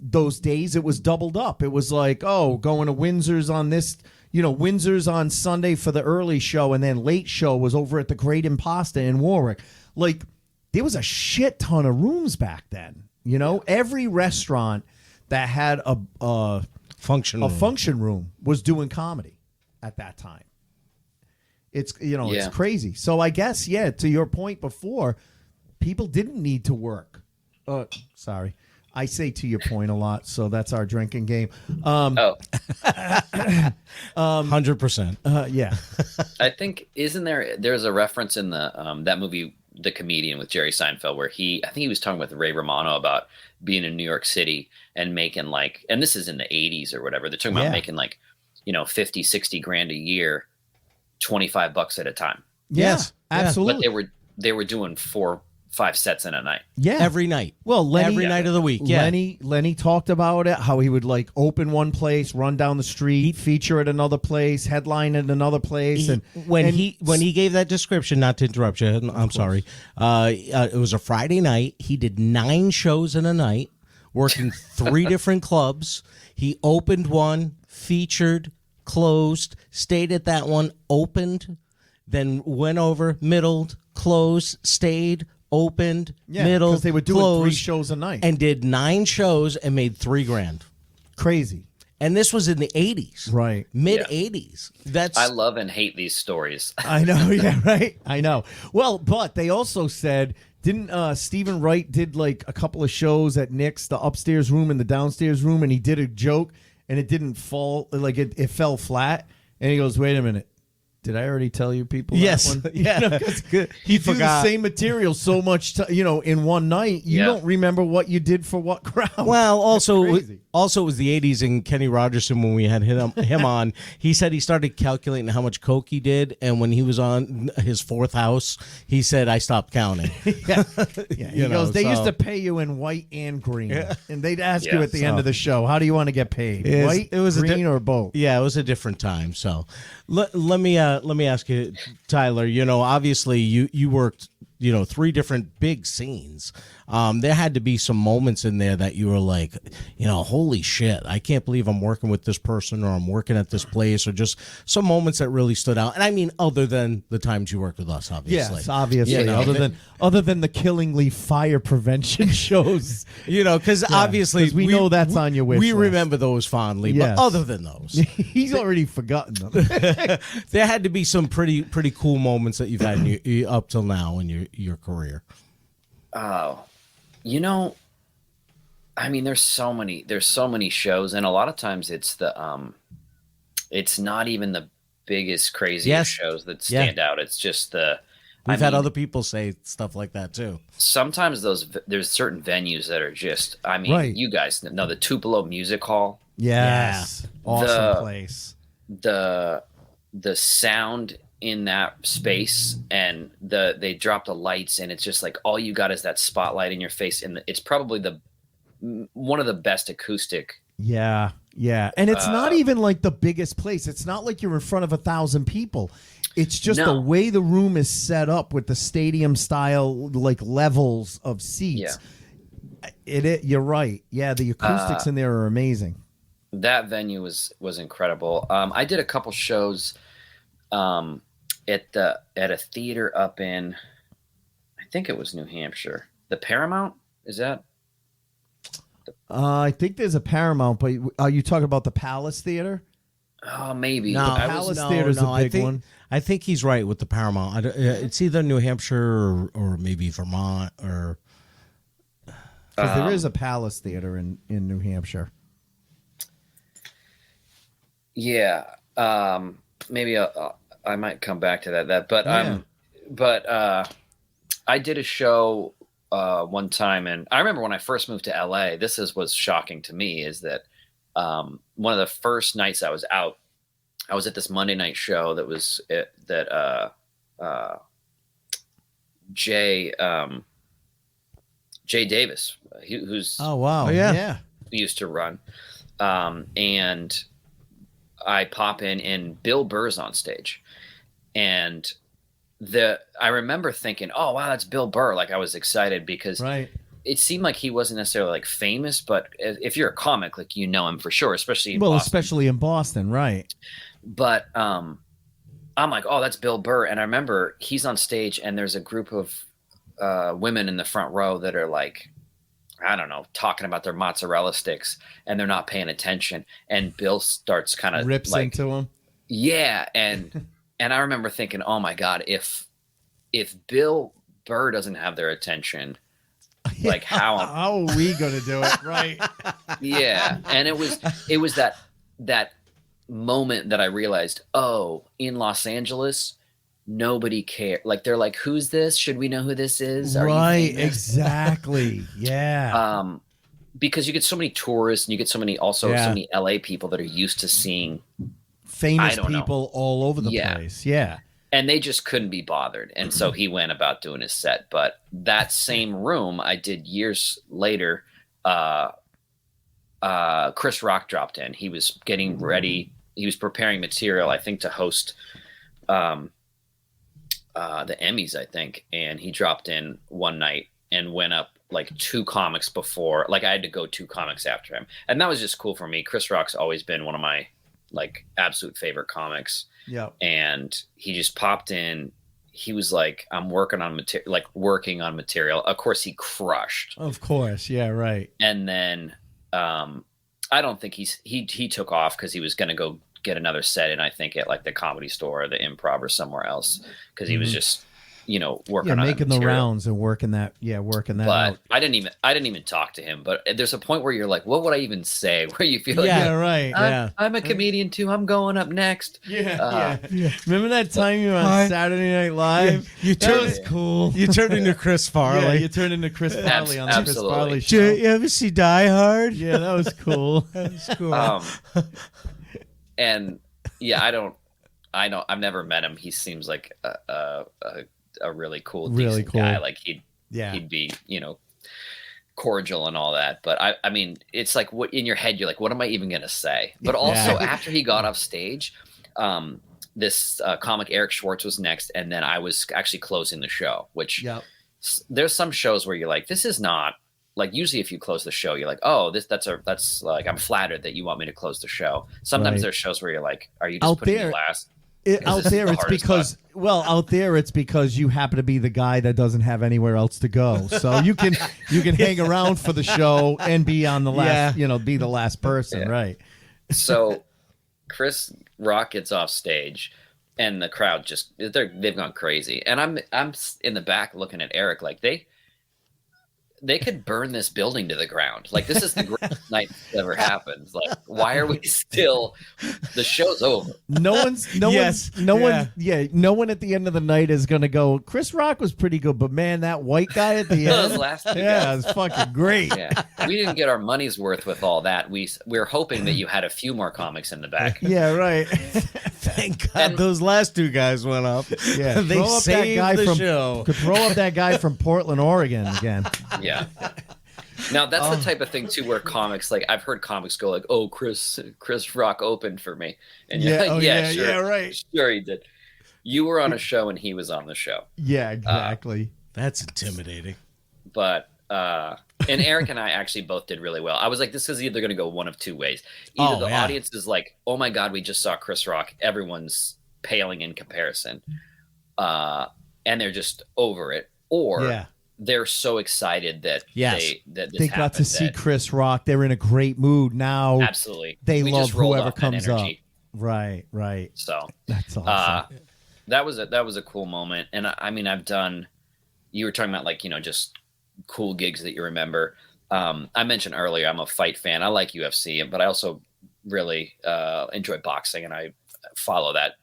those days it was doubled up. It was like, oh, going to Windsor's on this, you know, Windsor's on Sunday for the early show, and then late show was over at the Great Imposta in Warwick. Like, there was a shit ton of rooms back then. You know, every restaurant that had a function room was doing comedy at that time. It's, you know, it's crazy. So I guess, to your point before, people didn't need to work. Sorry. I say to your point a lot, so that's our drinking game. 100%. Yeah. I think, there's a reference in the that movie, The Comedian, with Jerry Seinfeld, where I think he was talking with Ray Romano about being in New York City and making like, and this is in the 80s or whatever, they're talking about making like, you know, 50, 60 grand a year, $25 at a time. Yes, absolutely. But they were doing 4-5 sets in a night. Yeah. Every night. Well, Lenny, every night of the week. Yeah. Lenny talked about it, how he would like open one place, run down the street, feature at another place, headline at another place. When he gave that description, not to interrupt you, I'm sorry. It was a Friday night. He did 9 shows in a night, working 3 different clubs. He opened one, featured, closed, stayed at that one, opened, then went over, middled, closed, stayed, opened, middle, because they were doing closed, 3 shows a night, and did 9 shows and made $3 grand. Crazy. And this was in the 80s, right? Mid 80s. I love and hate these stories. I know, yeah, right. I know. Well, but they also said, didn't Stephen Wright did like a couple of shows at Nick's, the upstairs room and the downstairs room, and he did a joke and it didn't fall, like it fell flat, and he goes, "Wait a minute. Did I already tell you people?" Yes. That one? Yeah. He do the same material so much, in one night. You don't remember what you did for what crowd. Well, also it was the 80s, and Kenny Rogerson, when we had him on, he said he started calculating how much coke he did, and when he was on his 4th house, he said, "I stopped counting." He goes, "They used to pay you in white and green, and they'd ask you at the end of the show, how do you want to get paid? White, green, or both?" Yeah, it was a different time. So let me ask you, Tyler, obviously you worked, 3 different big scenes. There had to be some moments in there that you were like, holy shit, I can't believe I'm working with this person, or I'm working at this place, or just some moments that really stood out. And I mean, other than the times you worked with us, obviously. Yes, obviously. Other than the Killingly fire prevention shows. Because obviously we know that's on your wish We list. remember those fondly, Yes. but other than those. He's already forgotten them. There had to be some pretty cool moments that you've had up till now in your career? Oh, I mean, there's so many shows, and a lot of times it's not even the biggest, craziest shows that stand out. It's just We've had other people say stuff like that too. Sometimes there's certain venues that are just, I mean, you guys know the Tupelo Music Hall. Yes. Awesome place. The sound in that space, and they drop the lights, and it's just like all you got is that spotlight in your face, and it's probably one of the best acoustic. Yeah, and it's not even like the biggest place. It's not like you're in front of 1,000 people. It's just the way the room is set up with the stadium style like levels of seats. Yeah. You're right. Yeah, the acoustics in there are amazing. That venue was incredible. I did a couple shows at a theater up in, I think it was New Hampshire. The Paramount, is that? I think there's a Paramount, but are you talking about the Palace Theater? Oh, maybe. No, Palace Theater's a big one. I think he's right with the Paramount. It's either New Hampshire or maybe Vermont or. Because there is a Palace Theater in New Hampshire. Yeah, maybe I might come back to that. But I did a show one time, and I remember when I first moved to LA. This was shocking to me. Is that one of the first nights I was out, I was at this Monday night show that was Jay Davis, who's used to run, and I pop in, and Bill Burr's on stage, and I remember thinking, oh wow, that's Bill Burr. Like I was excited because it seemed like he wasn't necessarily like famous, but if you're a comic, like you know him for sure, especially in Boston. Especially in Boston, right? But I'm like, oh, that's Bill Burr, and I remember he's on stage, and there's a group of women in the front row that are like, I don't know, talking about their mozzarella sticks, and they're not paying attention, and Bill starts kind of rips into them. Yeah, and I remember thinking, oh my God, if Bill Burr doesn't have their attention, like how are we gonna do it? Right. Yeah. And it was that moment that I realized, oh, in Los Angeles, nobody cares. Like they're like, who's this? Should we know who this is? Right, exactly. Yeah. Because you get so many tourists, and you get so many LA people that are used to seeing famous people all over the place. Yeah. And they just couldn't be bothered. And so he went about doing his set. But that same room I did years later, Chris Rock dropped in. He was getting ready. He was preparing material, I think, to host the Emmys, I think. And he dropped in one night and went up like 2 comics before. Like I had to go 2 comics after him. And that was just cool for me. Chris Rock's always been one of my like absolute favorite comics. Yeah. And he just popped in. He was like, I'm working on material. Of course he crushed. Of course. Yeah. Right. And then, I don't think he took off because he was going to go get another set in, I think at like the Comedy Store or the Improv or somewhere else. Cause he was just, working on making the rounds and working that out. I didn't even talk to him, but there's a point where you're like, what would I even say? Where you feel like, I'm a comedian too. I'm going up next. Yeah. Remember that time you were on Saturday Night Live? Yeah. That was cool. You turned into Chris Farley. Yeah, you turned into Chris Farley on the absolutely. Chris Farley show. Did you ever see Die Hard? Yeah, that was cool. That was cool. And yeah, I've never met him. He seems like a really cool, decent guy. Like he'd be, cordial and all that. But I mean, it's like what in your head, you're like, what am I even going to say? But also after he got off stage, this comic Eric Schwartz was next. And then I was actually closing the show, which there's some shows where you're like, this is not like, usually if you close the show, you're like, oh, that's like, I'm flattered that you want me to close the show. Sometimes there's shows where you're like, are you just putting me last? Out there, it's because you happen to be the guy that doesn't have anywhere else to go. So you can hang around for the show and be on the last, be the last person, right? So Chris Rock gets off stage, and the crowd just they've gone crazy. And I'm in the back looking at Eric like they could burn this building to the ground. Like, this is the greatest night that's ever happened. Like, why are we still? The show's over. No one at the end of the night is gonna go, Chris Rock was pretty good, but man, that white guy at the Those end, last two yeah, guys. it's fucking great. Yeah, we didn't get our money's worth with all that. We're hoping that you had a few more comics in the back. Yeah, right. Thank God And- those last two guys went up. Yeah, They throw up that saved guy the from show. could throw up that guy from Portland, Oregon again. Yeah. Now that's the type of thing too, where comics, like, I've heard comics go like, "Oh, Chris Rock opened for me," and you're like, sure, yeah, right. sure he did. You were on a show and he was on the show, Yeah, exactly. That's intimidating. but and Eric and I actually both did really well. I was like, this is either going to go one of two ways. Either the audience is like, "Oh my God, we just saw Chris Rock," everyone's paling in comparison, and they're just over it, or they're so excited that this they got to see that- Chris Rock. They're in a great mood now. Absolutely, They we love just rolled whoever off that comes up. energy. Right. So That's awesome. that was a cool moment. And I mean, I've done. You were talking about, like, just cool gigs that you remember. I mentioned earlier I'm a fight fan. I like UFC, but I also really enjoy boxing, and I follow that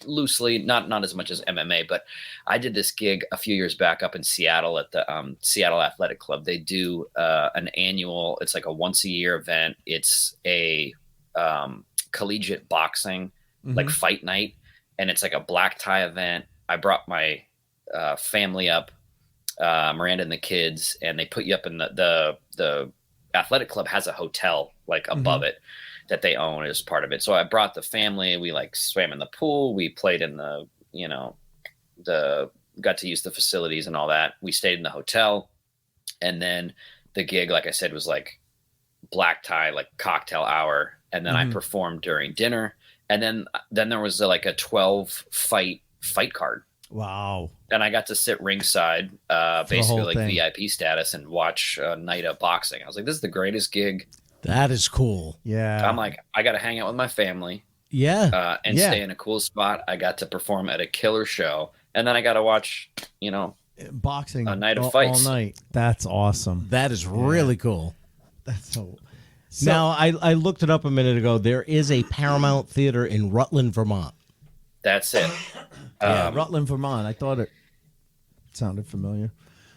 loosely, not as much as MMA. But I did this gig a few years back up in Seattle at the Seattle Athletic Club. They do an annual. It's like a once a year event. It's a collegiate boxing like fight night, and it's like a black tie event. I brought my family up, Miranda and the kids, and they put you up in the athletic club has a hotel like above it that they own as part of it. So I brought the family. We like swam in the pool. We played in the got to use the facilities and all that. We stayed in the hotel, and then the gig, like I said, was like black tie, like cocktail hour. And then I performed during dinner. And then there was like a 12 fight card. Wow. And I got to sit ringside, basically like thing. VIP status, and watch a night of boxing. I was like, this is the greatest gig. That is cool. Yeah. I'm like, I got to hang out with my family Yeah. and stay in a cool spot. I got to perform at a killer show. And then I got to watch, boxing a night of all fights. night. That's awesome. That is really cool. That's so Now, I looked it up a minute ago. There is a Paramount Theater in Rutland, Vermont. That's it. Rutland, Vermont. I thought it sounded familiar.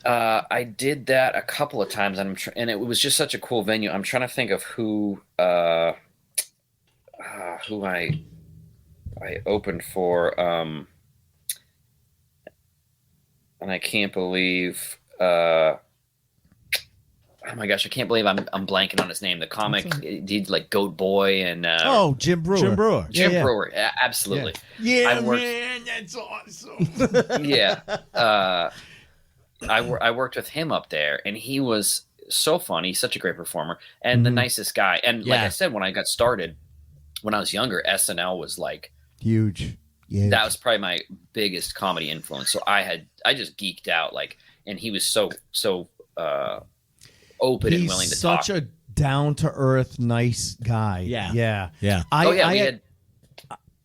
I did that a couple of times, and and it was just such a cool venue. I'm trying to think of who I opened for, and I can't believe. Oh my gosh, I can't believe I'm blanking on his name. The comic did like Goat Boy and Jim Brewer. Jim Brewer. Yeah, absolutely. Yeah, I worked- man, that's awesome. Yeah. I worked with him up there, and he was so funny. He's such a great performer and the nicest guy. And like I said, when I got started, when I was younger, SNL was like Huge. Yeah. that was probably my biggest comedy influence. So I just geeked out, like, and he was so open and willing to talk. He's such a down to earth, nice guy. Yeah. Yeah. Yeah. We had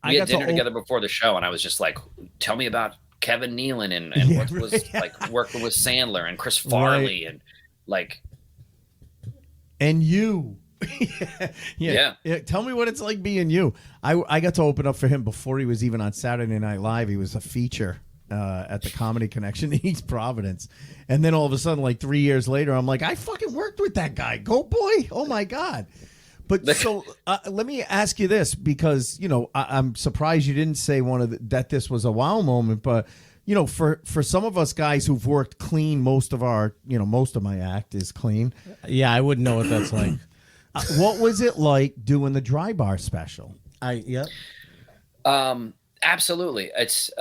got dinner to together before the show, and I was just like, tell me about Kevin Nealon and what was like working with Sandler and Chris Farley and like. And you. Yeah. Tell me what it's like being you. I got to open up for him before he was even on Saturday Night Live. He was a feature at the Comedy Connection in East Providence. And then all of a sudden, like 3 years later, I'm like, I fucking worked with that guy. Go boy. Oh my God. But so let me ask you this, because, I'm surprised you didn't say that this was a wow moment, but for some of us guys who've worked clean, most of my act is clean. Yeah, I wouldn't know what that's like. What was it like doing the Dry Bar special? Absolutely. It's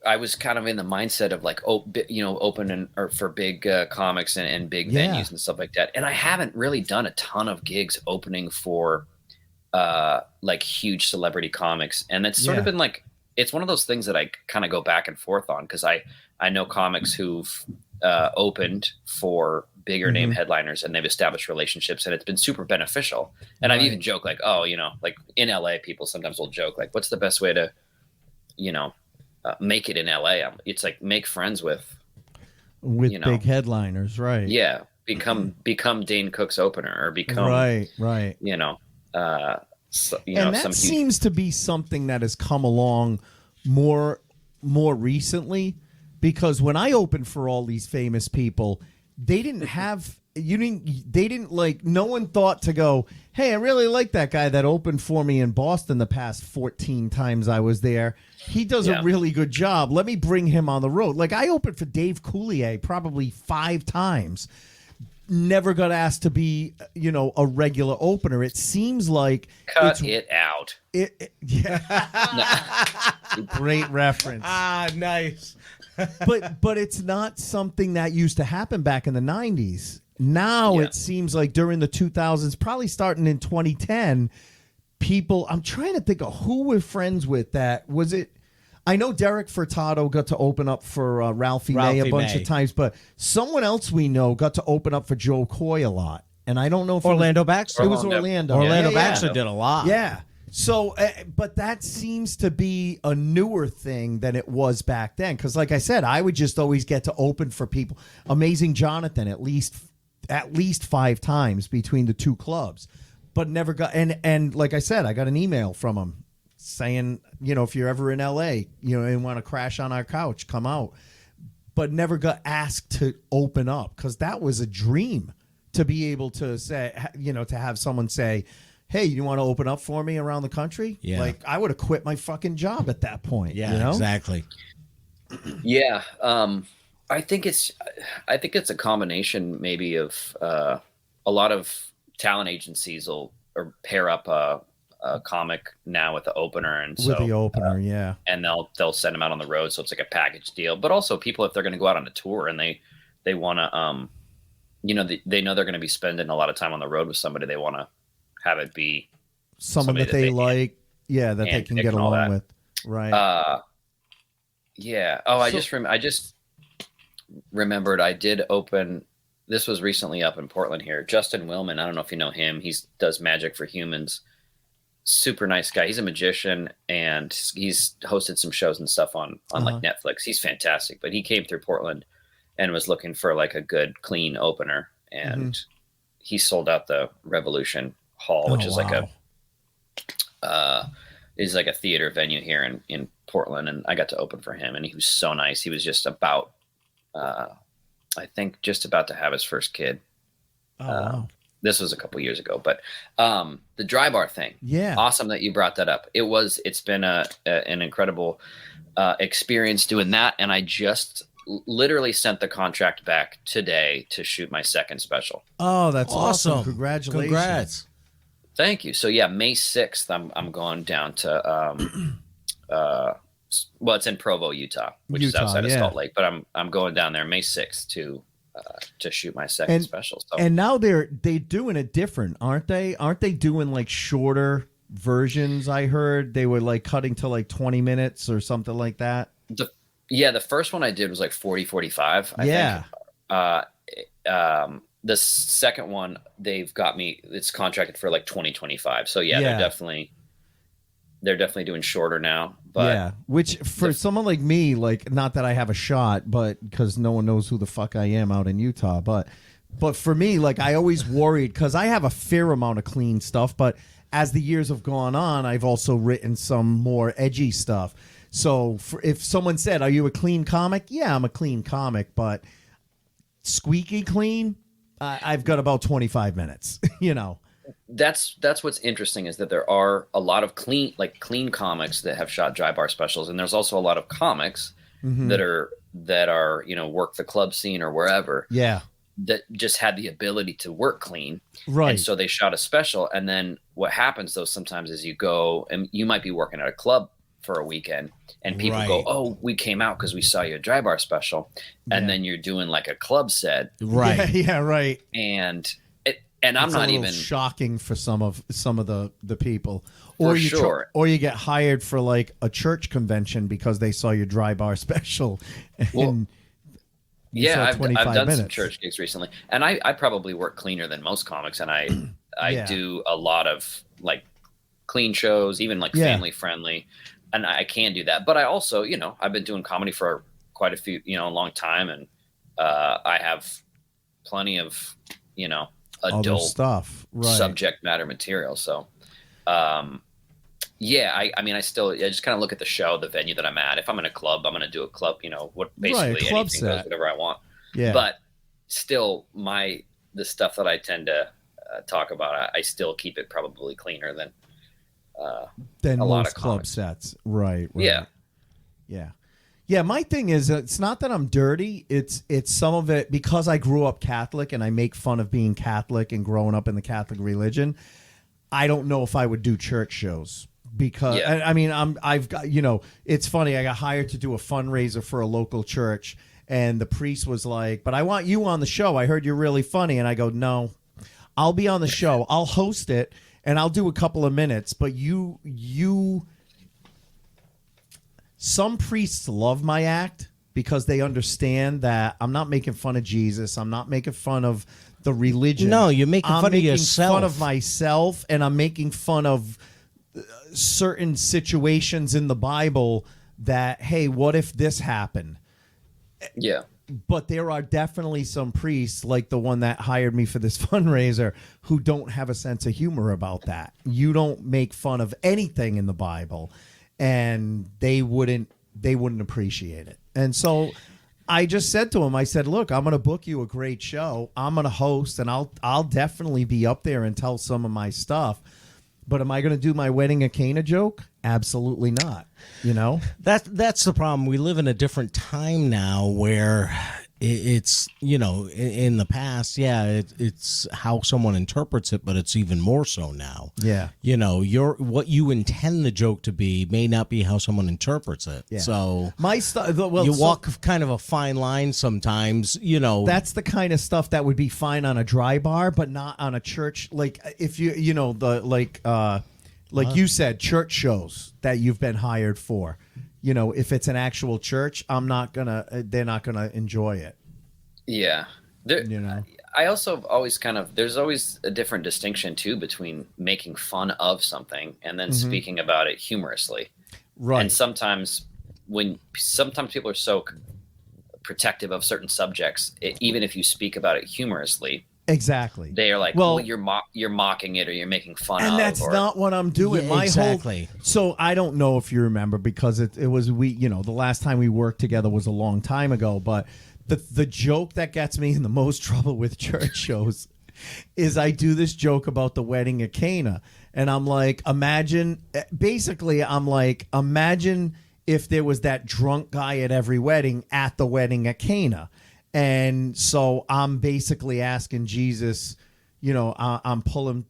I was kind of in the mindset of like, open or for big comics and big venues and stuff like that. And I haven't really done a ton of gigs opening for like huge celebrity comics. And it's sort of been like, it's one of those things that I kind of go back and forth on, because I know comics who've opened for bigger name headliners, and they've established relationships, and it's been super beneficial. And I've even joked like, oh, like in LA, people sometimes will joke like, what's the best way to, make it in LA? It's like make friends with big headliners, right? Yeah, become Dane Cook's opener, or become right. And that seems to be something that has come along more recently, because when I opened for all these famous people, they didn't have no one thought to go, hey, I really like that guy that opened for me in Boston the past 14 times I was there. He does a really good job. Let me bring him on the road. Like, I opened for Dave Coulier probably 5 times. Never got asked to be, a regular opener. It seems like cut it out. Great reference. Nice. but it's not something that used to happen back in the 90s. Now it seems like during the 2000s, probably starting in 2010, people, I'm trying to think of who we're friends with that. Was it? I know Derek Furtado got to open up for Ralphie May a bunch of times, but someone else we know got to open up for Joe Coy a lot. And I don't know if Orlando Baxter. It was Orlando. Orlando Baxter did a lot. Yeah. So, but that seems to be a newer thing than it was back then. Because, like I said, I would just always get to open for people. Amazing Jonathan, at least 5 times between the 2 clubs, but never got. And like I said, I got an email from him saying, if you're ever in LA, and want to crash on our couch, come out. But never got asked to open up, because that was a dream to be able to say, to have someone say, hey, you want to open up for me around the country? Yeah. Like, I would have quit my fucking job at that point. Yeah, exactly. Yeah. I think it's a combination maybe of a lot of talent agencies will pair up a comic now with the opener, and with the opener, and they'll send them out on the road, so it's like a package deal. But also, people, if they're going to go out on a tour and they want to, they know they're going to be spending a lot of time on the road with somebody, they want to have it be someone that they like, that they can get along with, right? Yeah. Oh, I just remembered I did open. This was recently up in Portland here. Justin Willman, I don't know if you know him. He does Magic for Humans. Super nice guy. He's a magician, and he's hosted some shows and stuff on like Netflix. He's fantastic. But he came through Portland and was looking for like a good, clean opener, and he sold out the Revolution Hall, which is like a theater venue here in Portland, and I got to open for him, and he was so nice. He was just about I think just about to have his first kid. Wow. This was a couple years ago, but the dry bar thing. Yeah. Awesome that you brought that up. It's been an incredible experience doing that. And I just literally sent the contract back today to shoot my second special. Oh, that's awesome. Congratulations. Congrats. Thank you. So yeah, May 6th, I'm going down to, it's in Provo, Utah, which is outside of Salt Lake, but I'm going down there May 6th to shoot my second special. So. And now they're doing it different, aren't they? Aren't they doing like shorter versions? I heard they were like cutting to like 20 minutes or something like that. The first one I did was like 40, 45. I think. The second one, they've got me, it's contracted for like 2025. So they're definitely doing shorter now. But which for someone like me, like, not that I have a shot, but because no one knows who the fuck I am out in Utah, but for me, like, I always worried, because I have a fair amount of clean stuff, but as the years have gone on, I've also written some more edgy stuff. So if someone said, are you a clean comic? Yeah, I'm a clean comic, but squeaky clean, I've got about 25 minutes, That's what's interesting, is that there are a lot of clean comics that have shot dry bar specials, and there's also a lot of comics that are work the club scene or wherever that just had the ability to work clean, right? And so they shot a special, and then what happens though sometimes is you go and you might be working at a club for a weekend, and people go, oh, we came out because we saw your dry bar special, and then you're doing like a club set, right? Right. And I'm not even shocking for some of the people, or you get hired for like a church convention because they saw your dry bar special. Yeah, I've 25 done minutes. some church gigs recently, and I probably work cleaner than most comics, and I Yeah. do a lot of like clean shows, even like Yeah. family friendly, and I can do that. But I also, I've been doing comedy for quite a long time, and I have plenty of Other adult stuff, right? subject matter material. So, yeah, I mean, I just kind of look at the show, the venue that I'm at. If I'm in a club, I'm going to do a club, basically club anything set. goes, whatever I want. Yeah. But still, the stuff that I tend to talk about, I still keep it probably cleaner than a lot most of club comics. sets. Right. Yeah. Yeah. Yeah, my thing is, it's not that I'm dirty. It's some of it because I grew up Catholic and I make fun of being Catholic and growing up in the Catholic religion. I don't know if I would do church shows because I mean, I've got, it's funny. I got hired to do a fundraiser for a local church, and the priest was like, "But I want you on the show. I heard you're really funny." And I go, "No, I'll be on the show. I'll host it and I'll do a couple of minutes, but you some priests love my act because they understand that I'm not making fun of Jesus. I'm not making fun of the religion. No, you're making fun of yourself. I'm making fun of myself, and I'm making fun of certain situations in the Bible that, hey, what if this happened? Yeah. But there are definitely some priests, like the one that hired me for this fundraiser, who don't have a sense of humor about that. You don't make fun of anything in the Bible, and they wouldn't appreciate it. And so I just said to him, I said, "Look, I'm going to book you a great show. I'm going to host, and I'll definitely be up there and tell some of my stuff. But am I going to do my wedding at Cana joke? Absolutely not." That's the problem. We live in a different time now where it's, in the past, it's how someone interprets it, but it's even more so now. Yeah. What you intend the joke to be may not be how someone interprets it. Yeah. So my you walk kind of a fine line sometimes, That's the kind of stuff that would be fine on a dry bar, but not on a church. Like if like you said, church shows that you've been hired for. If it's an actual church, they're not gonna enjoy it. Yeah. I also always there's always a different distinction too between making fun of something and then speaking about it humorously. Right. And sometimes people are so protective of certain subjects, even if you speak about it humorously, exactly, they are like, well, you're mocking it or you're making fun of. And that's not what I'm doing. Yeah, exactly. So I don't know if you remember, because it was the last time we worked together was a long time ago, but the joke that gets me in the most trouble with church shows is I do this joke about the wedding at Cana, and I'm like, imagine if there was that drunk guy at every wedding at the wedding at Cana. And so I'm basically asking Jesus, I'm pulling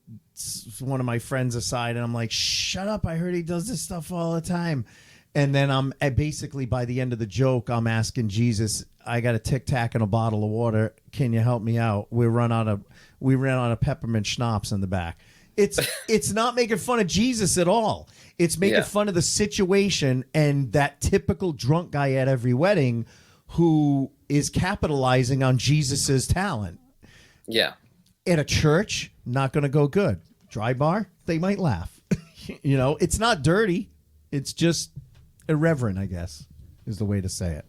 one of my friends aside and I'm like, "Shut up. I heard he does this stuff all the time." And then I'm basically, by the end of the joke, I'm asking Jesus, "I got a Tic Tac and a bottle of water. Can you help me out? We ran out of peppermint schnapps in the back." It's not making fun of Jesus at all. It's making fun of the situation and that typical drunk guy at every wedding who is capitalizing on Jesus's talent. Yeah. At a church, not going to go good. Dry bar, they might laugh. It's not dirty. It's just irreverent, I guess, is the way to say it.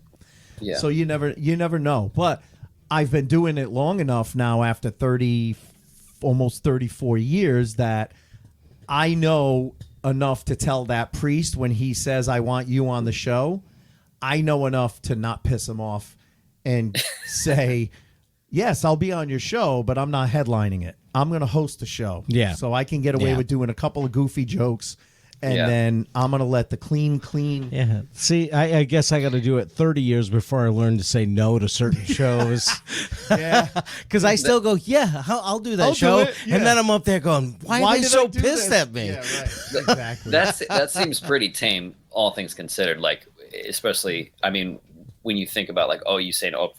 Yeah. So you never know. But I've been doing it long enough now, after almost 34 years, that I know enough to tell that priest when he says, "I want you on the show," I know enough to not piss him off and say, "Yes, I'll be on your show, but I'm not headlining it. I'm going to host the show." Yeah. So I can get away with doing a couple of goofy jokes, and then I'm going to let the clean. Yeah. See, I guess I got to do it 30 years before I learn to say no to certain shows. Yeah. Because I still go, I'll do that I'll show. do it, yeah. And then I'm up there going, why are they did so I do pissed this? at me? Yeah, right. Exactly. That seems pretty tame, all things considered. Like, especially, I mean, when you think about like, oh, you saying, "Oh,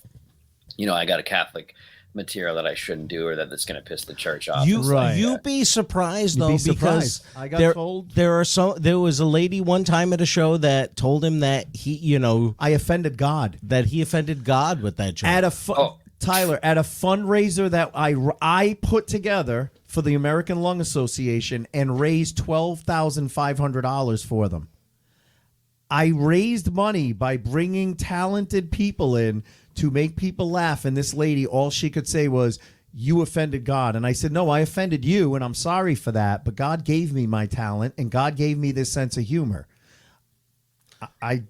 I got a Catholic material that I shouldn't do or that's going to piss the church off. You'd be surprised though, because I got told there was a lady one time at a show that told him that I offended God. That he offended God with that joke. Tyler, at a fundraiser that I put together for the American Lung Association and raised $12,500 for them. I raised money by bringing talented people in to make people laugh, and this lady, all she could say was, "You offended God." And I said, "No, I offended you, and I'm sorry for that, but God gave me my talent, and God gave me this sense of humor. I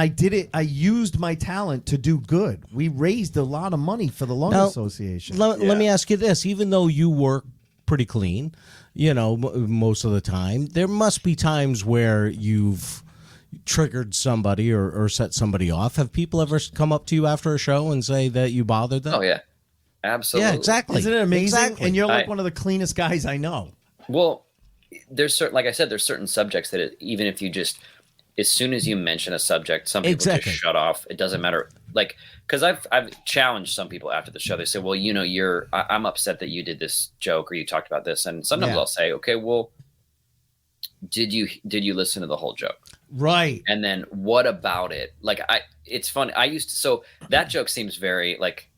did it. I used my talent to do good. We raised a lot of money for the Lung Association." Let me ask you this. Even though you work pretty clean, most of the time, there must be times where you've triggered somebody or set somebody off. Have people ever come up to you after a show and say that you bothered them? Oh, yeah. Absolutely. Yeah, exactly. Isn't it amazing? Exactly. And you're like one of the cleanest guys I know. Well, there's like I said, there's certain subjects that even if you just, as soon as you mention a subject, some people just shut off. It doesn't matter. Like, because I've challenged some people after the show. They say, well, I'm upset that you did this joke or you talked about this. And sometimes I'll say, okay, well, did you listen to the whole joke? Right. And then what about it? Like, it's funny. So that joke seems very like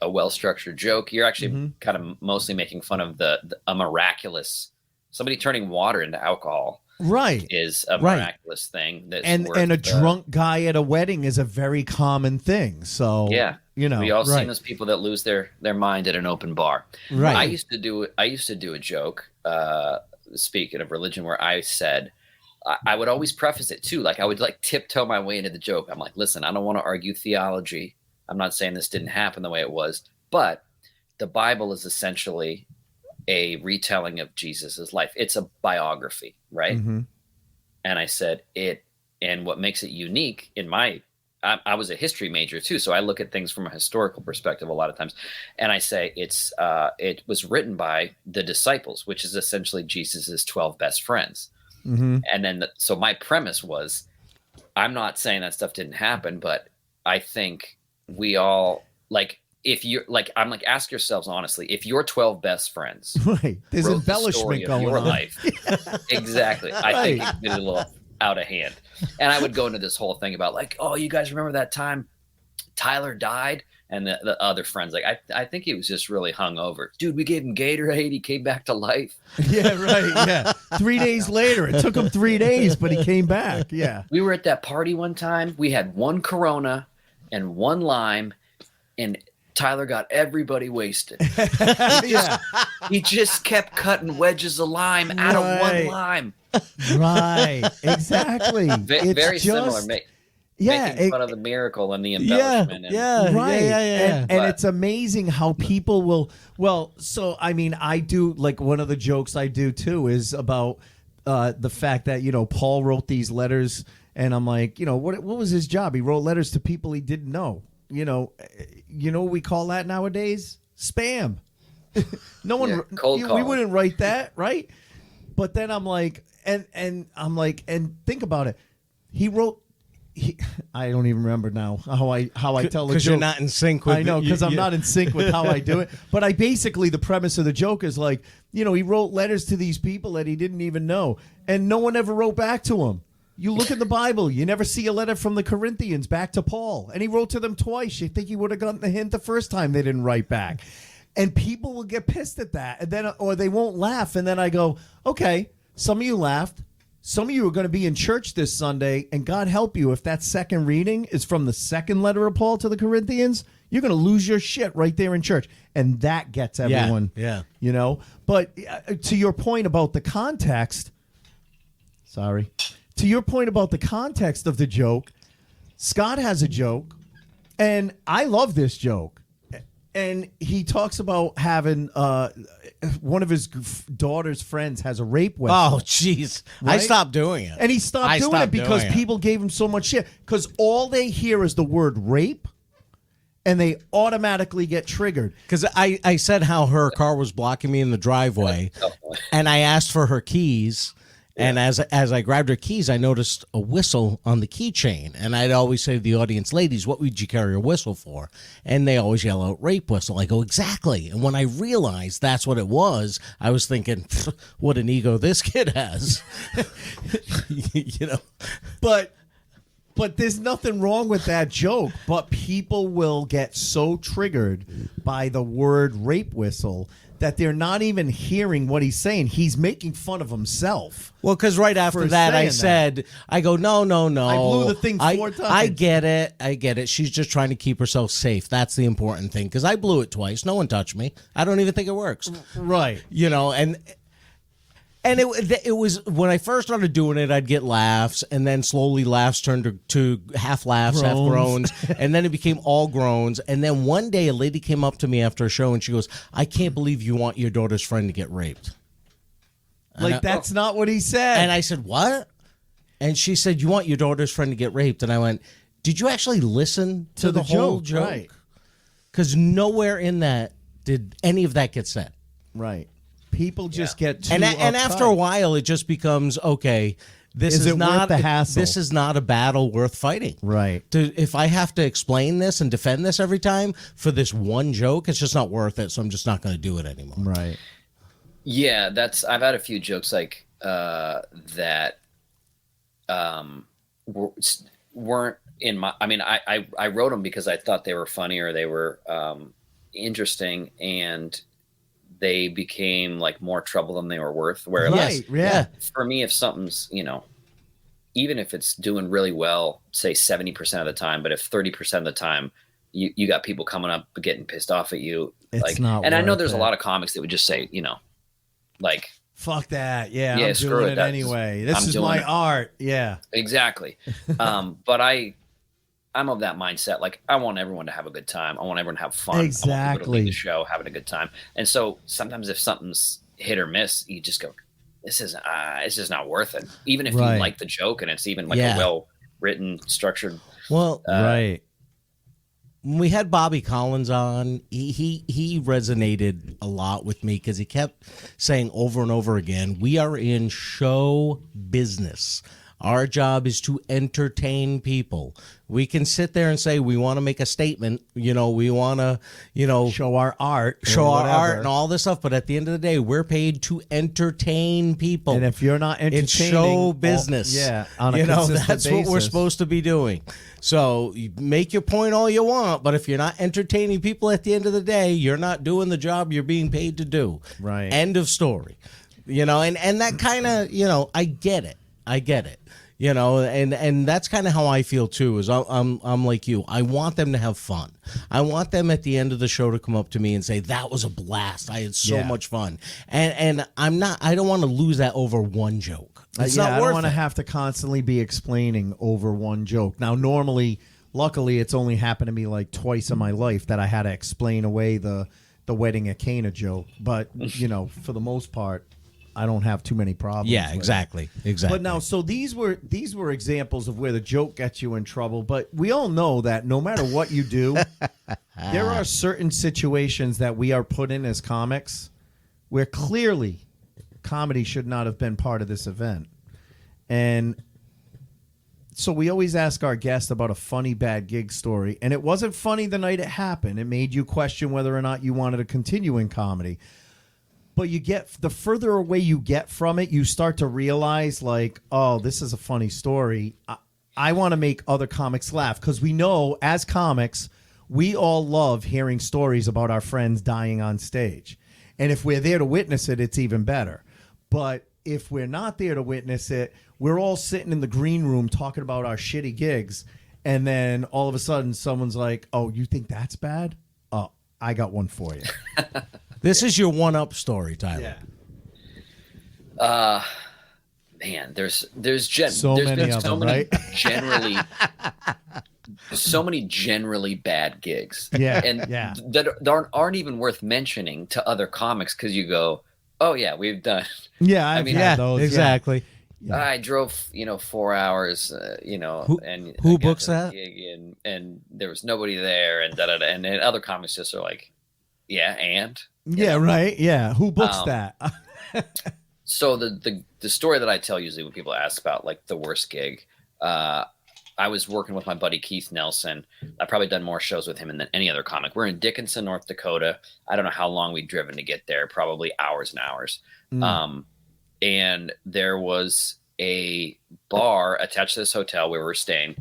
a well-structured joke. You're actually kind of mostly making fun of a miraculous, somebody turning water into alcohol. Right. Is a miraculous thing. That's and a drunk guy at a wedding is a very common thing. So, we all seen those people that lose their mind at an open bar. Right. I used to do a joke, speaking of religion, where I said, I would always preface it too. Like I would like tiptoe my way into the joke. I'm like, listen, I don't want to argue theology. I'm not saying this didn't happen the way it was, but the Bible is essentially a retelling of Jesus's life. It's a biography, right? Mm-hmm. And I said and what makes it unique I was a history major too, so I look at things from a historical perspective a lot of times. And I say it was written by the disciples, which is essentially Jesus's 12 best friends. Mm-hmm. And then, so my premise was, I'm not saying that stuff didn't happen, but I think we all ask yourselves honestly, if your 12 best friends, right, there's embellishment going your on. Life, exactly. I think it's been a little out of hand. And I would go into this whole thing about like, oh, you guys remember that time Tyler died? And the other friends, like, I think he was just really hungover. Dude, we gave him Gatorade. He came back to life. Yeah, right. Yeah. 3 days later. It took him 3 days, but he came back. Yeah. We were at that party one time. We had one Corona and one lime, and Tyler got everybody wasted. He just kept cutting wedges of lime out of one lime. Right. Exactly. Very similar. Making fun of the miracle and the embellishment. And it's amazing how people will. Well, so I mean, I do like one of the jokes I do too is about the fact that Paul wrote these letters, and I'm like, what was his job? He wrote letters to people he didn't know. What we call that nowadays? Spam. No one. Cold call. We wouldn't write that, right? But then I'm like, and think about it. He wrote. I don't even remember now how I tell the joke. Because you're not in sync with I know, because I'm not in sync with how I do it. But the premise of the joke is like, he wrote letters to these people that he didn't even know. And no one ever wrote back to him. You look at the Bible, you never see a letter from the Corinthians back to Paul. And he wrote to them twice. You think he would have gotten the hint the first time they didn't write back. And people will get pissed at that. And then, or they won't laugh. And then I go, okay, some of you laughed. Some of you are going to be in church this Sunday, and God help you if that second reading is from the second letter of Paul to the Corinthians, you're going to lose your shit right there in church. And that gets everyone, But to your point about the context, to your point about the context of the joke, Scott has a joke, and I love this joke. And he talks about having one of his daughter's friends has a rape website. Oh, jeez. Right? I stopped doing it. And he stopped doing it because people gave him so much shit. Because all they hear is the word rape, and they automatically get triggered. Because I said how her car was blocking me in the driveway, and I asked for her keys, And as I grabbed her keys, I noticed a whistle on the keychain. And I'd always say to the audience, ladies, what would you carry a whistle for? And they always yell out, rape whistle. I go, exactly. And when I realized that's what it was, I was thinking, what an ego this kid has. You know? But there's nothing wrong with that joke. But people will get so triggered by the word rape whistle that they're not even hearing what he's saying. He's making fun of himself. Well, because right after that, I said, I go, no. I blew the thing 4 times. I get it. She's just trying to keep herself safe. That's the important thing. Because I blew it twice. No one touched me. I don't even think it works. Right. You know, and it was when I first started doing it, I'd get laughs, and then slowly laughs turned to half laughs, half groans, and then it became all groans. And then one day, a lady came up to me after a show, and she goes, "I can't believe you want your daughter's friend to get raped." Like, that's not what he said. And I said, "What?" And she said, "You want your daughter's friend to get raped?" And I went, "Did you actually listen to the whole joke?" Right. Because nowhere in that did any of that get said. Right. People just get too and uptight. after a while, it just becomes, okay, this is not worth the hassle? This is not a battle worth fighting. Right. If I have to explain this and defend this every time for this one joke, it's just not worth it. So I'm just not going to do it anymore. Right. Yeah, I've had a few jokes like that weren't in my. I mean, I wrote them because I thought they were funny or they were interesting, and they became like more trouble than they were worth. Where for me, if something's, even if it's doing really well, say 70% of the time, but if 30% of the time you got people coming up getting pissed off at you, it's not. And I know there's a lot of comics that would just say, like, fuck that. Yeah, I'm screw doing it anyway. This is my art. Yeah, exactly. But I'm of that mindset. Like, I want everyone to have a good time. I want everyone to have fun. Exactly. I want people to leave the show having a good time. And so sometimes if something's hit or miss, you just go, this is not worth it. Even if you like the joke and it's even like a well-written, structured. Well, right. When we had Bobby Collins on, he resonated a lot with me because he kept saying over and over again, we are in show business. Our job is to entertain people. We can sit there and say we want to make a statement, we want to, show our art, and all this stuff. But at the end of the day, we're paid to entertain people. And if you're not entertaining, it's show business. On a consistent that's basis. what we're supposed to be doing. So you make your point all you want, but if you're not entertaining people at the end of the day, you're not doing the job you're being paid to do. Right. End of story. And that kind of, I get it. And that's kind of how I feel too. Is I'm like you. I want them to have fun. I want them at the end of the show to come up to me and say that was a blast. I had so much fun. And I don't want to lose that over one joke. It's not I worth don't want to it. have to constantly be explaining over one joke. Now, luckily, it's only happened to me like twice in my life that I had to explain away the wedding at Cana joke. But for the most part, I don't have too many problems. Yeah, exactly. But now, so these were examples of where the joke gets you in trouble. But we all know that no matter what you do, there are certain situations that we are put in as comics where clearly comedy should not have been part of this event. And so we always ask our guests about a funny bad gig story. And it wasn't funny the night it happened. It made you question whether or not you wanted to continue in comedy. But the further away you get from it, you start to realize, like, oh, this is a funny story. I want to make other comics laugh because we know as comics, we all love hearing stories about our friends dying on stage. And if we're there to witness it, it's even better. But if we're not there to witness it, we're all sitting in the green room talking about our shitty gigs. And then all of a sudden someone's like, oh, you think that's bad? Oh, I got one for you. This is your one-up story, Tyler. Yeah. Man, there's so many generally bad gigs. Yeah, and that aren't even worth mentioning to other comics because you go, oh yeah, we've done. Yeah, I mean, those, exactly. Yeah. I drove, 4 hours, and who books that? Gig and there was nobody there, and and then other comics just are like, yeah, and. Yeah, right. Yeah. Who books that? So the story that I tell usually when people ask about like the worst gig, I was working with my buddy Keith Nelson. I've probably done more shows with him than any other comic. We're in Dickinson, North Dakota. I don't know how long we'd driven to get there, probably hours and hours. And there was a bar attached to this hotel where we were staying,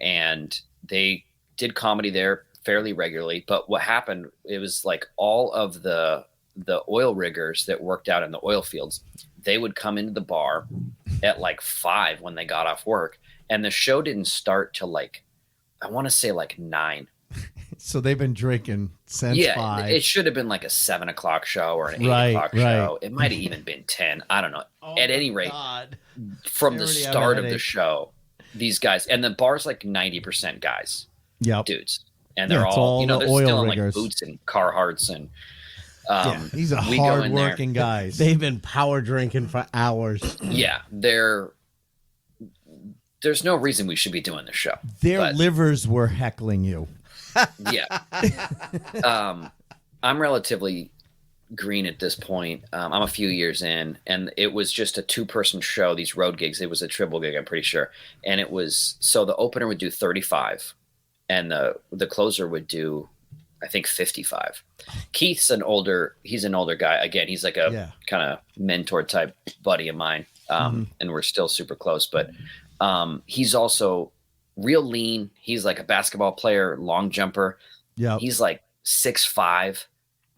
and they did comedy there fairly regularly. But what happened, it was like all of the oil riggers that worked out in the oil fields, they would come into the bar at like 5 when they got off work, and the show didn't start till like, I want to say like 9. So they've been drinking since 5. It should have been like a 7 o'clock show or an 8 o'clock show. It might have even been 10. I don't know. At any rate, from the start of the show, these guys, and the bar's like 90% guys, dudes, and they're all they're still in like boots and Carhartts and. These are hard-working guys. They've been power drinking for hours. Yeah, there's no reason we should be doing this show. Their livers were heckling you. Yeah. I'm relatively green at this point. I'm a few years in, and it was just a 2-person show, these road gigs. It was a triple gig, I'm pretty sure. And it was, so the opener would do 35, and the closer would do, I think, 55. Keith's an older guy. Again, he's like a kind of mentor type buddy of mine. And we're still super close, but he's also real lean. He's like a basketball player, long jumper. Yeah. He's like 6'5"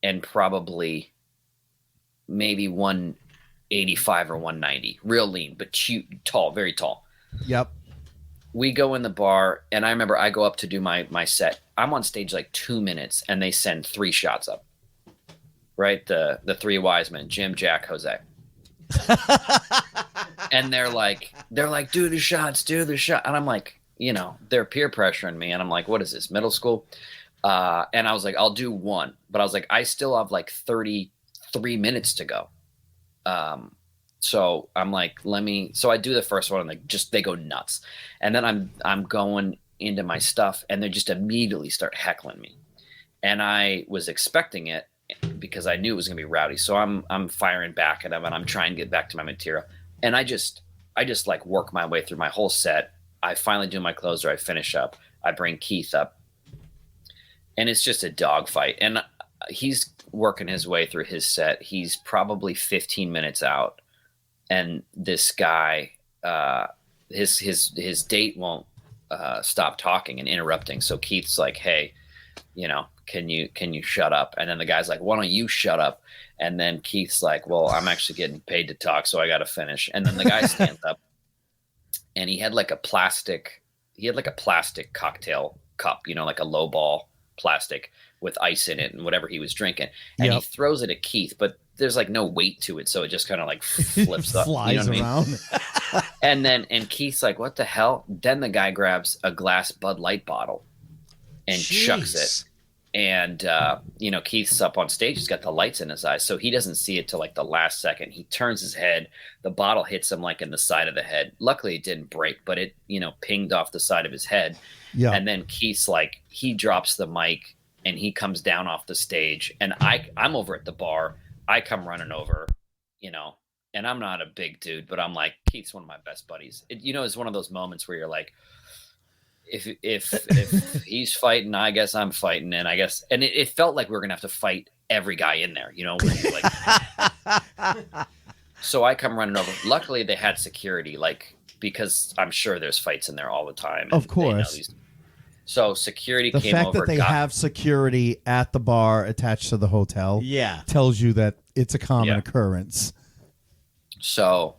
and probably maybe 185 or 190. Real lean, but cute, tall, very tall. Yep. We go in the bar, and I remember I go up to do my set. I'm on stage like 2 minutes, and they send 3 shots up. Right? The 3 wise men, Jim, Jack, Jose. And they're like, do the shots. And I'm like, they're peer pressuring me. And I'm like, what is this, middle school? And I was like, I'll do 1. But I was like, I still have like 33 minutes to go. So I'm like, so I do the first one, and they go nuts. And then I'm going into my stuff, and they just immediately start heckling me. And I was expecting it because I knew it was going to be rowdy. So I'm firing back at them, and I'm trying to get back to my material. And I just like work my way through my whole set. I finally do my closer. I finish up. I bring Keith up, and it's just a dogfight. And he's working his way through his set. He's probably 15 minutes out. And this guy, his date won't stop talking and interrupting. So Keith's like, "Hey, can you shut up?" And then the guy's like, "Why don't you shut up?" And then Keith's like, "Well, I'm actually getting paid to talk, so I got to finish." And then the guy stands up, and he had like a plastic cocktail cup, like a low ball plastic with ice in it and whatever he was drinking, and he throws it at Keith, but there's like no weight to it, so it just kind of like flips up, flies around. and Keith's like, "What the hell?" Then the guy grabs a glass Bud Light bottle and chucks it, and Keith's up on stage. He's got the lights in his eyes, so he doesn't see it till like the last second. He turns his head, the bottle hits him like in the side of the head. Luckily, it didn't break, but it pinged off the side of his head. Yeah. And then Keith's like, he drops the mic and he comes down off the stage, and I'm over at the bar. I come running over, and I'm not a big dude, but I'm like, Keith's one of my best buddies. It's one of those moments where you're like, if he's fighting, I guess I'm fighting, and it felt like we were gonna have to fight every guy in there, So I come running over. Luckily, they had security, because I'm sure there's fights in there all the time. Of course. So security came over. The fact that they have security at the bar attached to the hotel tells you that it's a common occurrence. So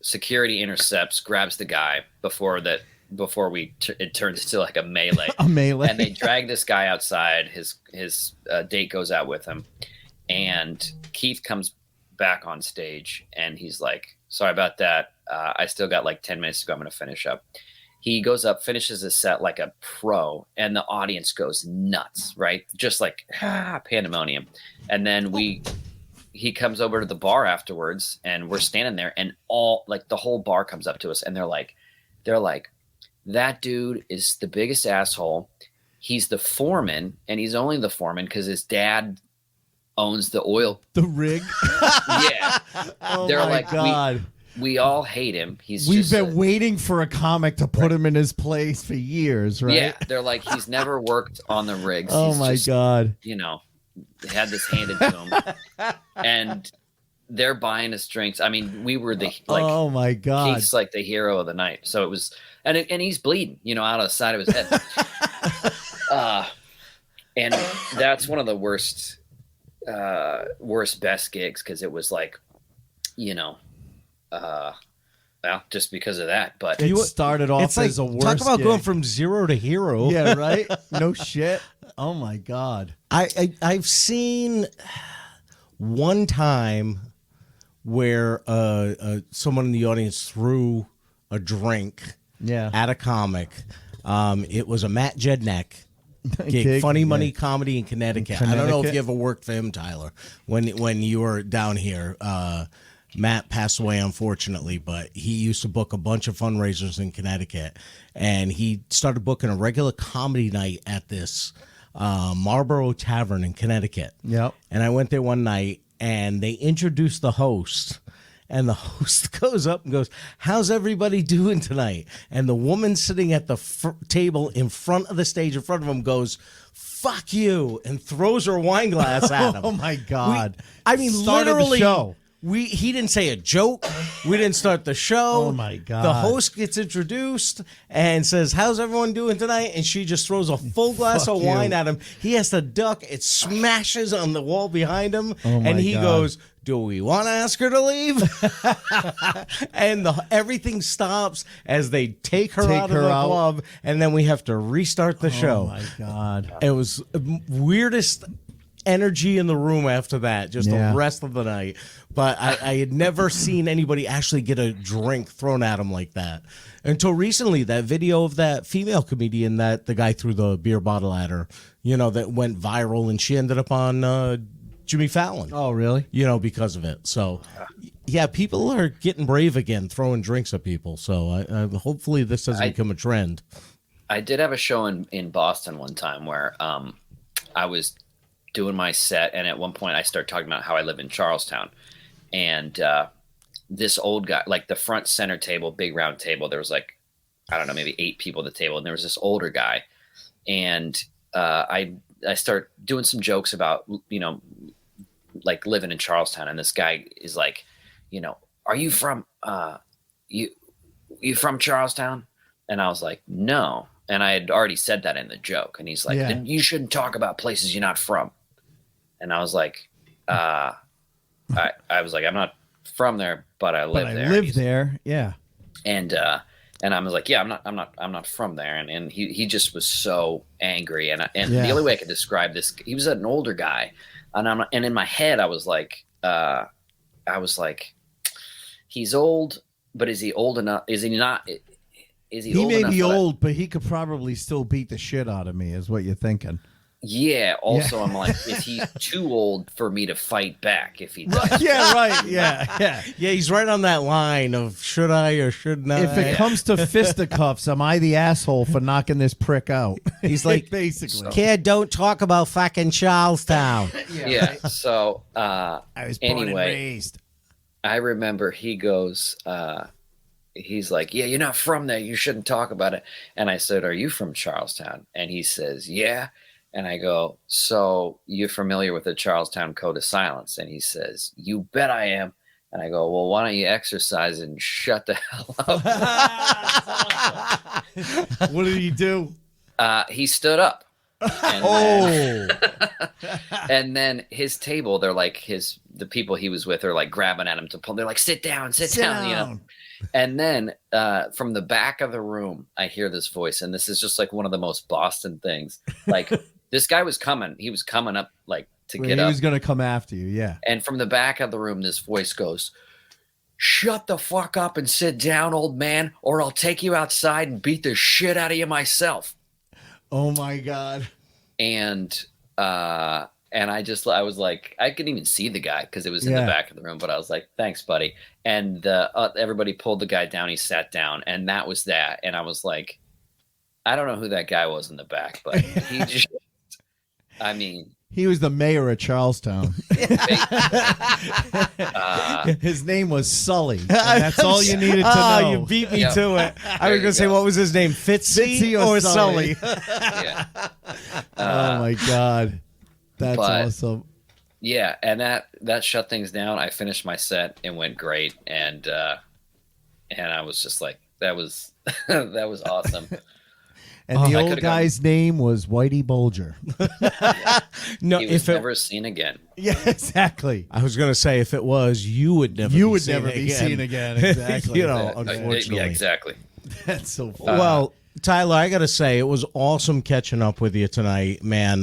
security intercepts, grabs the guy before it turns into like a melee. And they drag this guy outside. His date goes out with him. And Keith comes back on stage, and he's like, "Sorry about that. I still got like 10 minutes to go. I'm going to finish up." He goes up, finishes his set like a pro, and the audience goes nuts, right? Just like pandemonium. And then he comes over to the bar afterwards, and we're standing there, and the whole bar comes up to us, and they're like, "That dude is the biggest asshole. He's the foreman, and he's only the foreman because his dad owns the oil. The rig. Yeah. Oh They're my like, God. We all hate him. We've been waiting for a comic to put him in his place for years, right? Yeah. They're like, he's never worked on the rigs. Oh He's my just, God. You know, had this handed to him. And they're buying us drinks. I mean, we were the oh my God. He's like the hero of the night. So it was, and he's bleeding, out of the side of his head. And that's one of the worst best gigs, because it was like, well, just because of that. But it started off It's like, as a worst talk about gig. going from zero to hero. Yeah, right? No shit. Oh my God. I've seen one time where someone in the audience threw a drink at a comic. It was a Matt Jednick gig, Funny Money Comedy in Connecticut. I don't know if you ever worked for him, Tyler, when you were down here. Matt passed away, unfortunately, but he used to book a bunch of fundraisers in Connecticut, and he started booking a regular comedy night at this Marlboro Tavern in Connecticut. Yep. And I went there one night, and they introduced the host, and the host goes up and goes, "How's everybody doing tonight?" And the woman sitting at the table in front of the stage in front of him goes, "Fuck you," and throws her wine glass at him. Oh my God. Literally. The show. He didn't say a joke. We didn't start the show. Oh my God. The host gets introduced and says, "How's everyone doing tonight?" And she just throws a full glass of wine at him. He has to duck. It smashes on the wall behind him. And he goes, "Do we want to ask her to leave?" And everything stops as they take her out of the club, and then we have to restart the show. Oh my God. It was weirdest energy in the room after that, just the rest of the night. But I had never seen anybody actually get a drink thrown at him like that until recently. That video of that female comedian that the guy threw the beer bottle at her, that went viral, and she ended up on Jimmy Fallon. Oh, really? Because of it. So, yeah, people are getting brave again, throwing drinks at people. So hopefully this doesn't become a trend. I did have a show in Boston one time where I was doing my set, and at one point I started talking about how I live in Charlestown, and this old guy, like the front center table, big round table, there was like, I don't know, maybe 8 people at the table, and there was this older guy, and I start doing some jokes about like living in Charlestown, and this guy is like, "Are you from you from Charlestown?" And I was like, "No." And I had already said that in the joke, and he's like, "Then you shouldn't talk about places you're not from." And I was like, I was like, "I'm not from there, but I live there." I live there, yeah. And I was like, "Yeah, I'm not from there." And he just was so angry. And the only way I could describe this, he was an older guy, and in my head I was like, he's old, but is he old enough? Is he not? Is he? He old may enough be old, but he could probably still beat the shit out of me, is what you're thinking. Yeah. Also, I'm like, is he too old for me to fight back if he does? Yeah, right. Yeah. Yeah, he's right on that line of should I or should not. If it comes to fisticuffs, am I the asshole for knocking this prick out? He's like, basically, "Kid, don't talk about fucking Charlestown." Yeah. So I was born and raised. I remember he goes, he's like, "Yeah, you're not from there. You shouldn't talk about it." And I said, "Are you from Charlestown?" And he says, "Yeah." And I go, "So you're familiar with the Charlestown Code of Silence?" And he says, "You bet I am." And I go, "Well, why don't you exercise and shut the hell up?" What did he do? He stood up. And and then his table, they're like the people he was with are like grabbing at him to pull. They're like, sit down, sit down. And then from the back of the room, I hear this voice, and this is just like one of the most Boston things. Like this guy was coming. He was coming up like to get up. He was going to come after you, yeah. And from the back of the room, this voice goes, "Shut the fuck up and sit down, old man, or I'll take you outside and beat the shit out of you myself." Oh my God. And I was like, I couldn't even see the guy because it was in the back of the room, but I was like, "Thanks, buddy." And everybody pulled the guy down. He sat down, and that was that. And I was like, I don't know who that guy was in the back, but he just, I mean, He was the mayor of Charlestown. His name was Sully. And that's all you needed to know. You beat me to it. I was going to say, what was his name? Fitzy or Sully? Yeah. Oh, my God. That's awesome. Yeah, and that shut things down. I finished my set and went great, and I was just like, that was that was awesome. And the old guy's name was Whitey Bulger. No, he was never seen again. Yeah, exactly. I was going to say, if it was, you would never be seen again. Exactly. Unfortunately. Yeah, exactly. That's so funny. Well, Tyler, I got to say, it was awesome catching up with you tonight, man.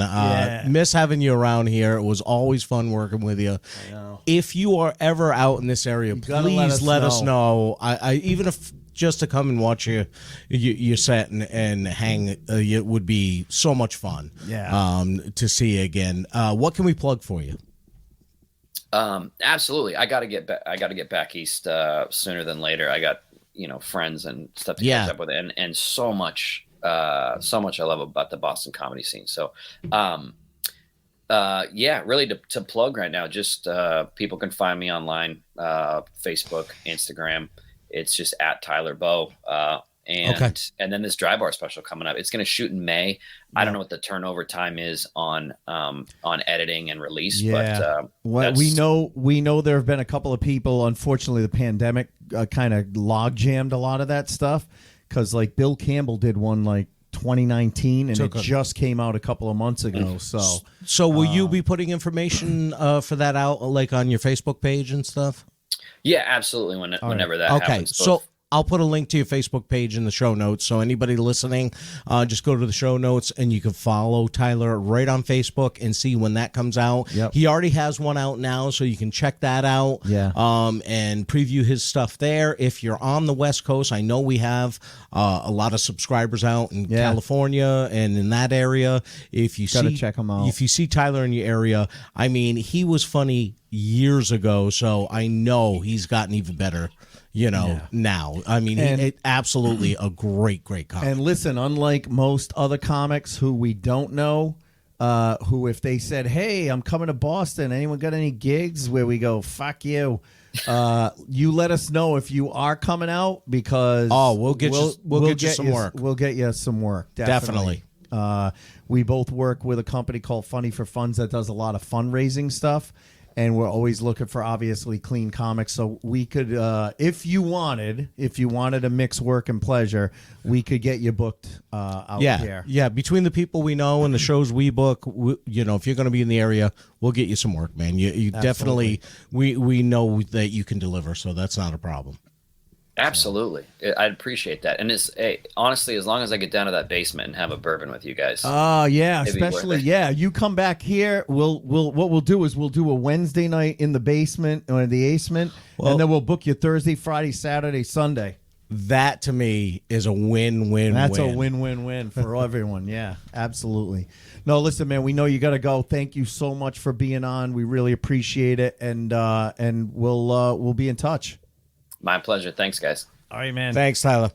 Miss having you around here. It was always fun working with you. I know. If you are ever out in this area, please let us know. I even if just to come and watch your set and hang, it would be so much fun. Yeah. To see you again. What can we plug for you? Absolutely. I got to get back. I got to get back east sooner than later. I got friends and stuff to catch up with, and so much I love about the Boston comedy scene. So, really to plug right now. Just people can find me online, Facebook, Instagram. It's just at Tyler Boeh. And then this dry bar special coming up. It's going to shoot in May. I don't know what the turnover time is on editing and release, but we know there have been a couple of people. Unfortunately, the pandemic kind of log jammed a lot of that stuff, because like Bill Campbell did one like 2019, and it just came out a couple of months ago. So will you be putting information for that out, like on your Facebook page and stuff? Yeah, absolutely. Whenever that happens. So I'll put a link to your Facebook page in the show notes. So anybody listening, just go to the show notes and you can follow Tyler right on Facebook and see when that comes out. Yep. He already has one out now, so you can check that out. Yeah. And preview his stuff there. If you're on the West Coast, I know we have a lot of subscribers out in California and in that area. If you check him out. If you see Tyler in your area, I mean, he was funny years ago, so I know he's gotten even better. Now. I mean, absolutely a great comic. And listen, unlike most other comics who we don't know, who if they said, "Hey, I'm coming to Boston, anyone got any gigs?" where we go, "Fuck you." You let us know if you are coming out, because we'll get you some work. We'll get you some work. Definitely. We both work with a company called Funny for Funds that does a lot of fundraising stuff. And we're always looking for obviously clean comics. So we could, if you wanted to mix work and pleasure, we could get you booked out here. Yeah, between the people we know and the shows we book, if you're going to be in the area, we'll get you some work, man. You definitely, we know that you can deliver, so that's not a problem. Absolutely. I'd appreciate that. And it's honestly, as long as I get down to that basement and have a bourbon with you guys. Oh, yeah. Especially, you come back here. What we'll do is we'll do a Wednesday night in the basement or the basement, and then we'll book you Thursday, Friday, Saturday, Sunday. That to me is a win-win-win. That's a win-win-win for everyone. Yeah, absolutely. No, listen, man, we know you got to go. Thank you so much for being on. We really appreciate it, and we'll be in touch. My pleasure. Thanks, guys. All right, man. Thanks, Tyler.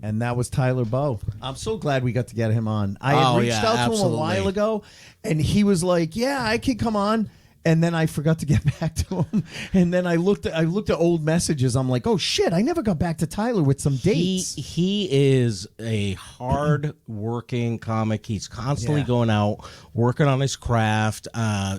And that was Tyler Boeh. I'm so glad we got to get him on. I had reached out to him a while ago, and he was like, "Yeah, I can come on." And then I forgot to get back to him. And then I looked at old messages. I'm like, oh shit, I never got back to Tyler with some dates. He is a hard working comic. He's constantly going out, working on his craft.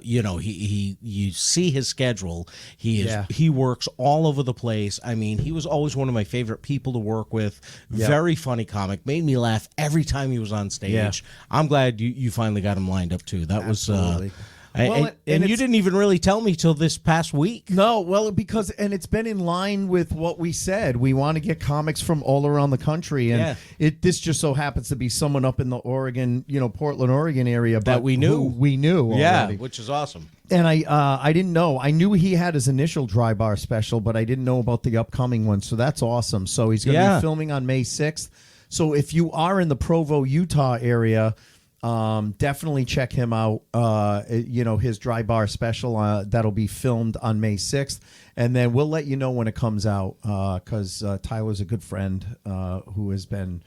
You see his schedule. He works all over the place. I mean, he was always one of my favorite people to work with. Very funny comic. Made me laugh every time he was on stage. Yeah. I'm glad you finally got him lined up too. That Absolutely. was and you didn't even really tell me till this past week. No, well, because it's been in line with what we said. We want to get comics from all around the country, and this just so happens to be someone up in the Oregon, Portland, Oregon area that we knew. We knew already. Which is awesome. And I didn't know. I knew he had his initial dry bar special, but I didn't know about the upcoming one. So that's awesome. So he's going to be filming on May 6th. So if you are in the Provo, Utah area, definitely check him out. His dry bar special that'll be filmed on May 6th, and then we'll let you know when it comes out, because Tyler's a good friend who has been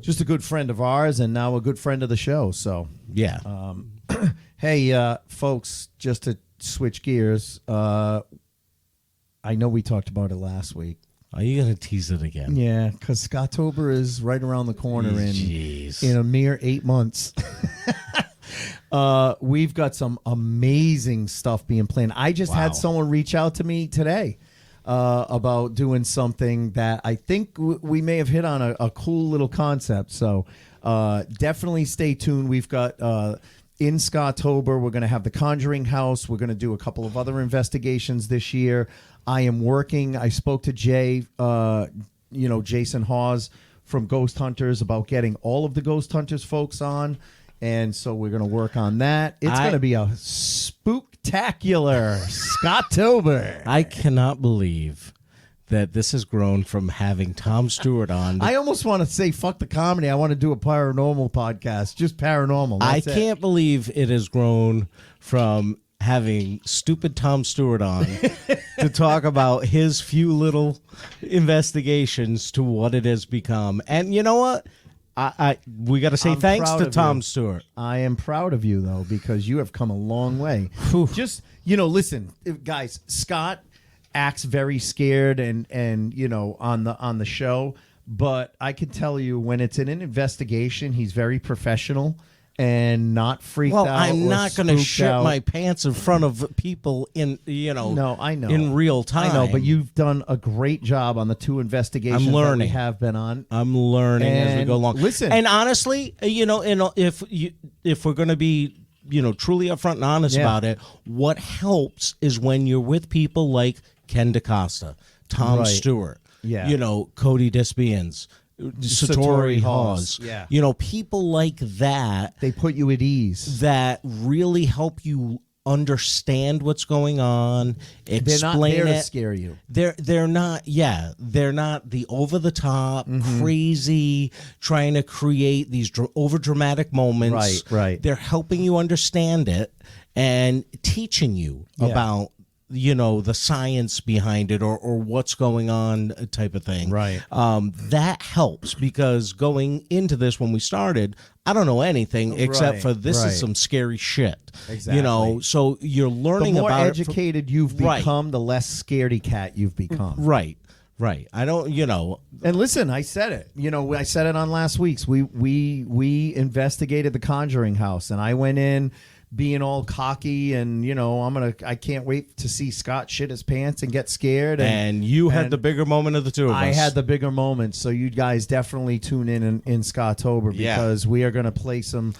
just a good friend of ours and now a good friend of the show. So Yeah. hey, folks, just to switch gears, I know we talked about it last week. Are you going to tease it again? Yeah, because Scottober is right around the corner Jeez. in a mere 8 months. We've got some amazing stuff being planned. I just had someone reach out to me today about doing something that I think we may have hit on a cool little concept. So definitely stay tuned. We've got in Scottober, we're going to have the Conjuring House. We're going to do a couple of other investigations this year. I am working. I spoke to Jay, Jason Hawes from Ghost Hunters about getting all of the Ghost Hunters folks on. And so we're going to work on that. It's going to be a spooktacular Scottober. I cannot believe that this has grown from having Tom Stewart on. I almost want to say, fuck the comedy. I want to do a paranormal podcast, just paranormal. That's I can't believe it has grown from having stupid Tom Stewart on to talk about his few little investigations to what it has become. And you know what? We got to say thanks to Tom Stewart. I am proud of you, though, because you have come a long way. Just, listen, guys, Scott acts very scared and on the show, but I can tell you when it's in an investigation, he's very professional and not freaked out. Well, I'm not going to shit my pants in front of people in No, I know. in real time. I know, but you've done a great job on the 2 investigations I'm learning. that we have been on. I'm learning as we go along. Listen, and honestly, if we're going to be truly upfront and honest about it, what helps is when you're with people like Ken DaCosta, Tom Stewart, Cody Despians, Satori Hawes, people like that. They put you at ease. That really help you understand what's going on. Explain They're not there it. to scare you. They're not. Yeah, they're not the over the top, crazy, trying to create these over dramatic moments. Right. They're helping you understand it and teaching you about the science behind it or what's going on type of thing. Right. That helps because going into this when we started, I don't know anything except for this is some scary shit. Exactly. So you're learning about it. The more educated you've become, the less scaredy cat you've become. Right. I don't, And listen, I said it. I said it on last week's. We investigated the Conjuring House, and I went in being all cocky and I can't wait to see Scott shit his pants and get scared. And you had the bigger moment of the two of us. I had the bigger moment, so you guys definitely tune in Scottober because we are going to play some.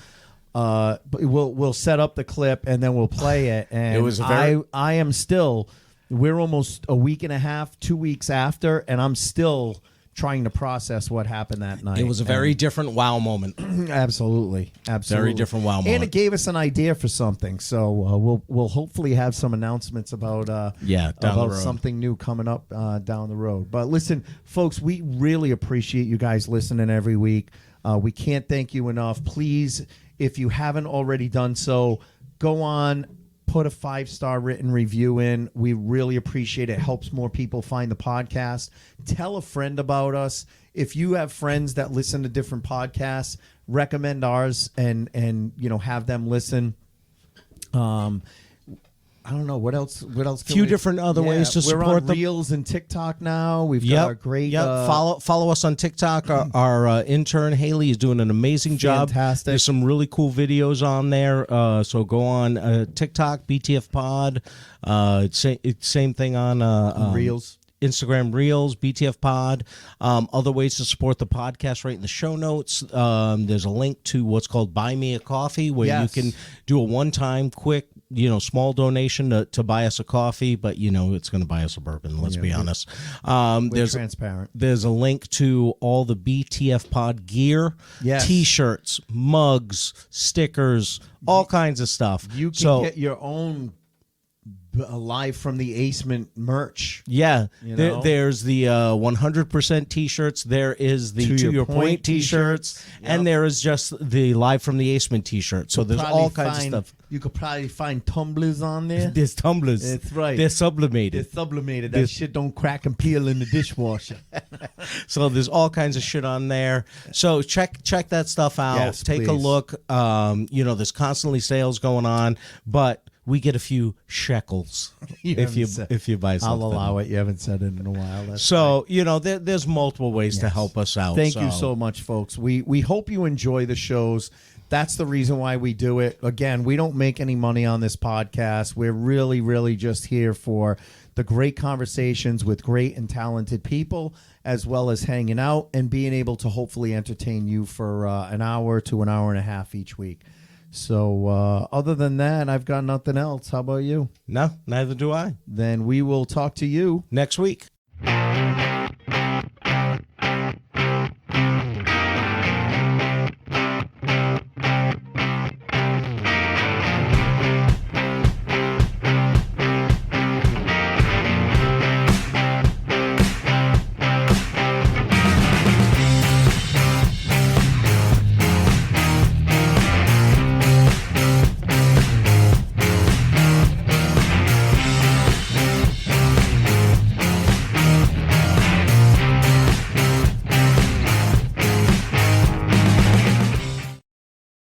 We'll set up the clip and then we'll play it. And it was I am still. We're almost a week and a half, 2 weeks after, and I'm still trying to process what happened that night. It was a very different wow moment. Absolutely. Very different wow moment. And it gave us an idea for something. So we'll hopefully have some announcements about something new coming up down the road. But listen, folks, we really appreciate you guys listening every week. We can't thank you enough. Please, if you haven't already done so, go on. Put a 5-star written review in. We really appreciate it. It helps more people find the podcast. Tell a friend about us. If you have friends that listen to different podcasts, recommend ours and have them listen. I don't know what else. Few different other ways to support We're on them. Reels and TikTok now. We've got our great. Follow us on TikTok. Our intern Haley is doing an amazing job. Fantastic. There's some really cool videos on there. So go on TikTok, BTF Pod. Same thing on Reels. Instagram Reels, BTF Pod. Other ways to support the podcast right in the show notes. There's a link to what's called Buy Me a Coffee where you can do a one-time quick small donation to buy us a coffee, but it's going to buy us a bourbon. Let's be honest. We're transparent. There's a link to all the BTF Pod gear, T-shirts, mugs, stickers, all kinds of stuff. You can get your own live from the Acement merch. Yeah, You know? there's the 100% T-shirts. There is the To Your Point T-shirts, and there is just the Live from the Acement T-shirt. So there's all kinds of stuff. You could probably find tumblers on there. There's tumblers. That's right. They're sublimated. They're sublimated. That shit don't crack and peel in the dishwasher. So there's all kinds of shit on there. So check that stuff out. Yes, Take a please. look. There's constantly sales going on, but we get a few shekels if you buy something. I'll allow it. You haven't said it in a while. That's So there's multiple ways to help us out. Thank you so much, folks. We hope you enjoy the shows. That's the reason why we do it. Again, we don't make any money on this podcast. We're really, really just here for the great conversations with great and talented people, as well as hanging out and being able to hopefully entertain you for an hour to an hour and a half each week. So other than that, I've got nothing else. How about you? No, neither do I. Then we will talk to you Next week.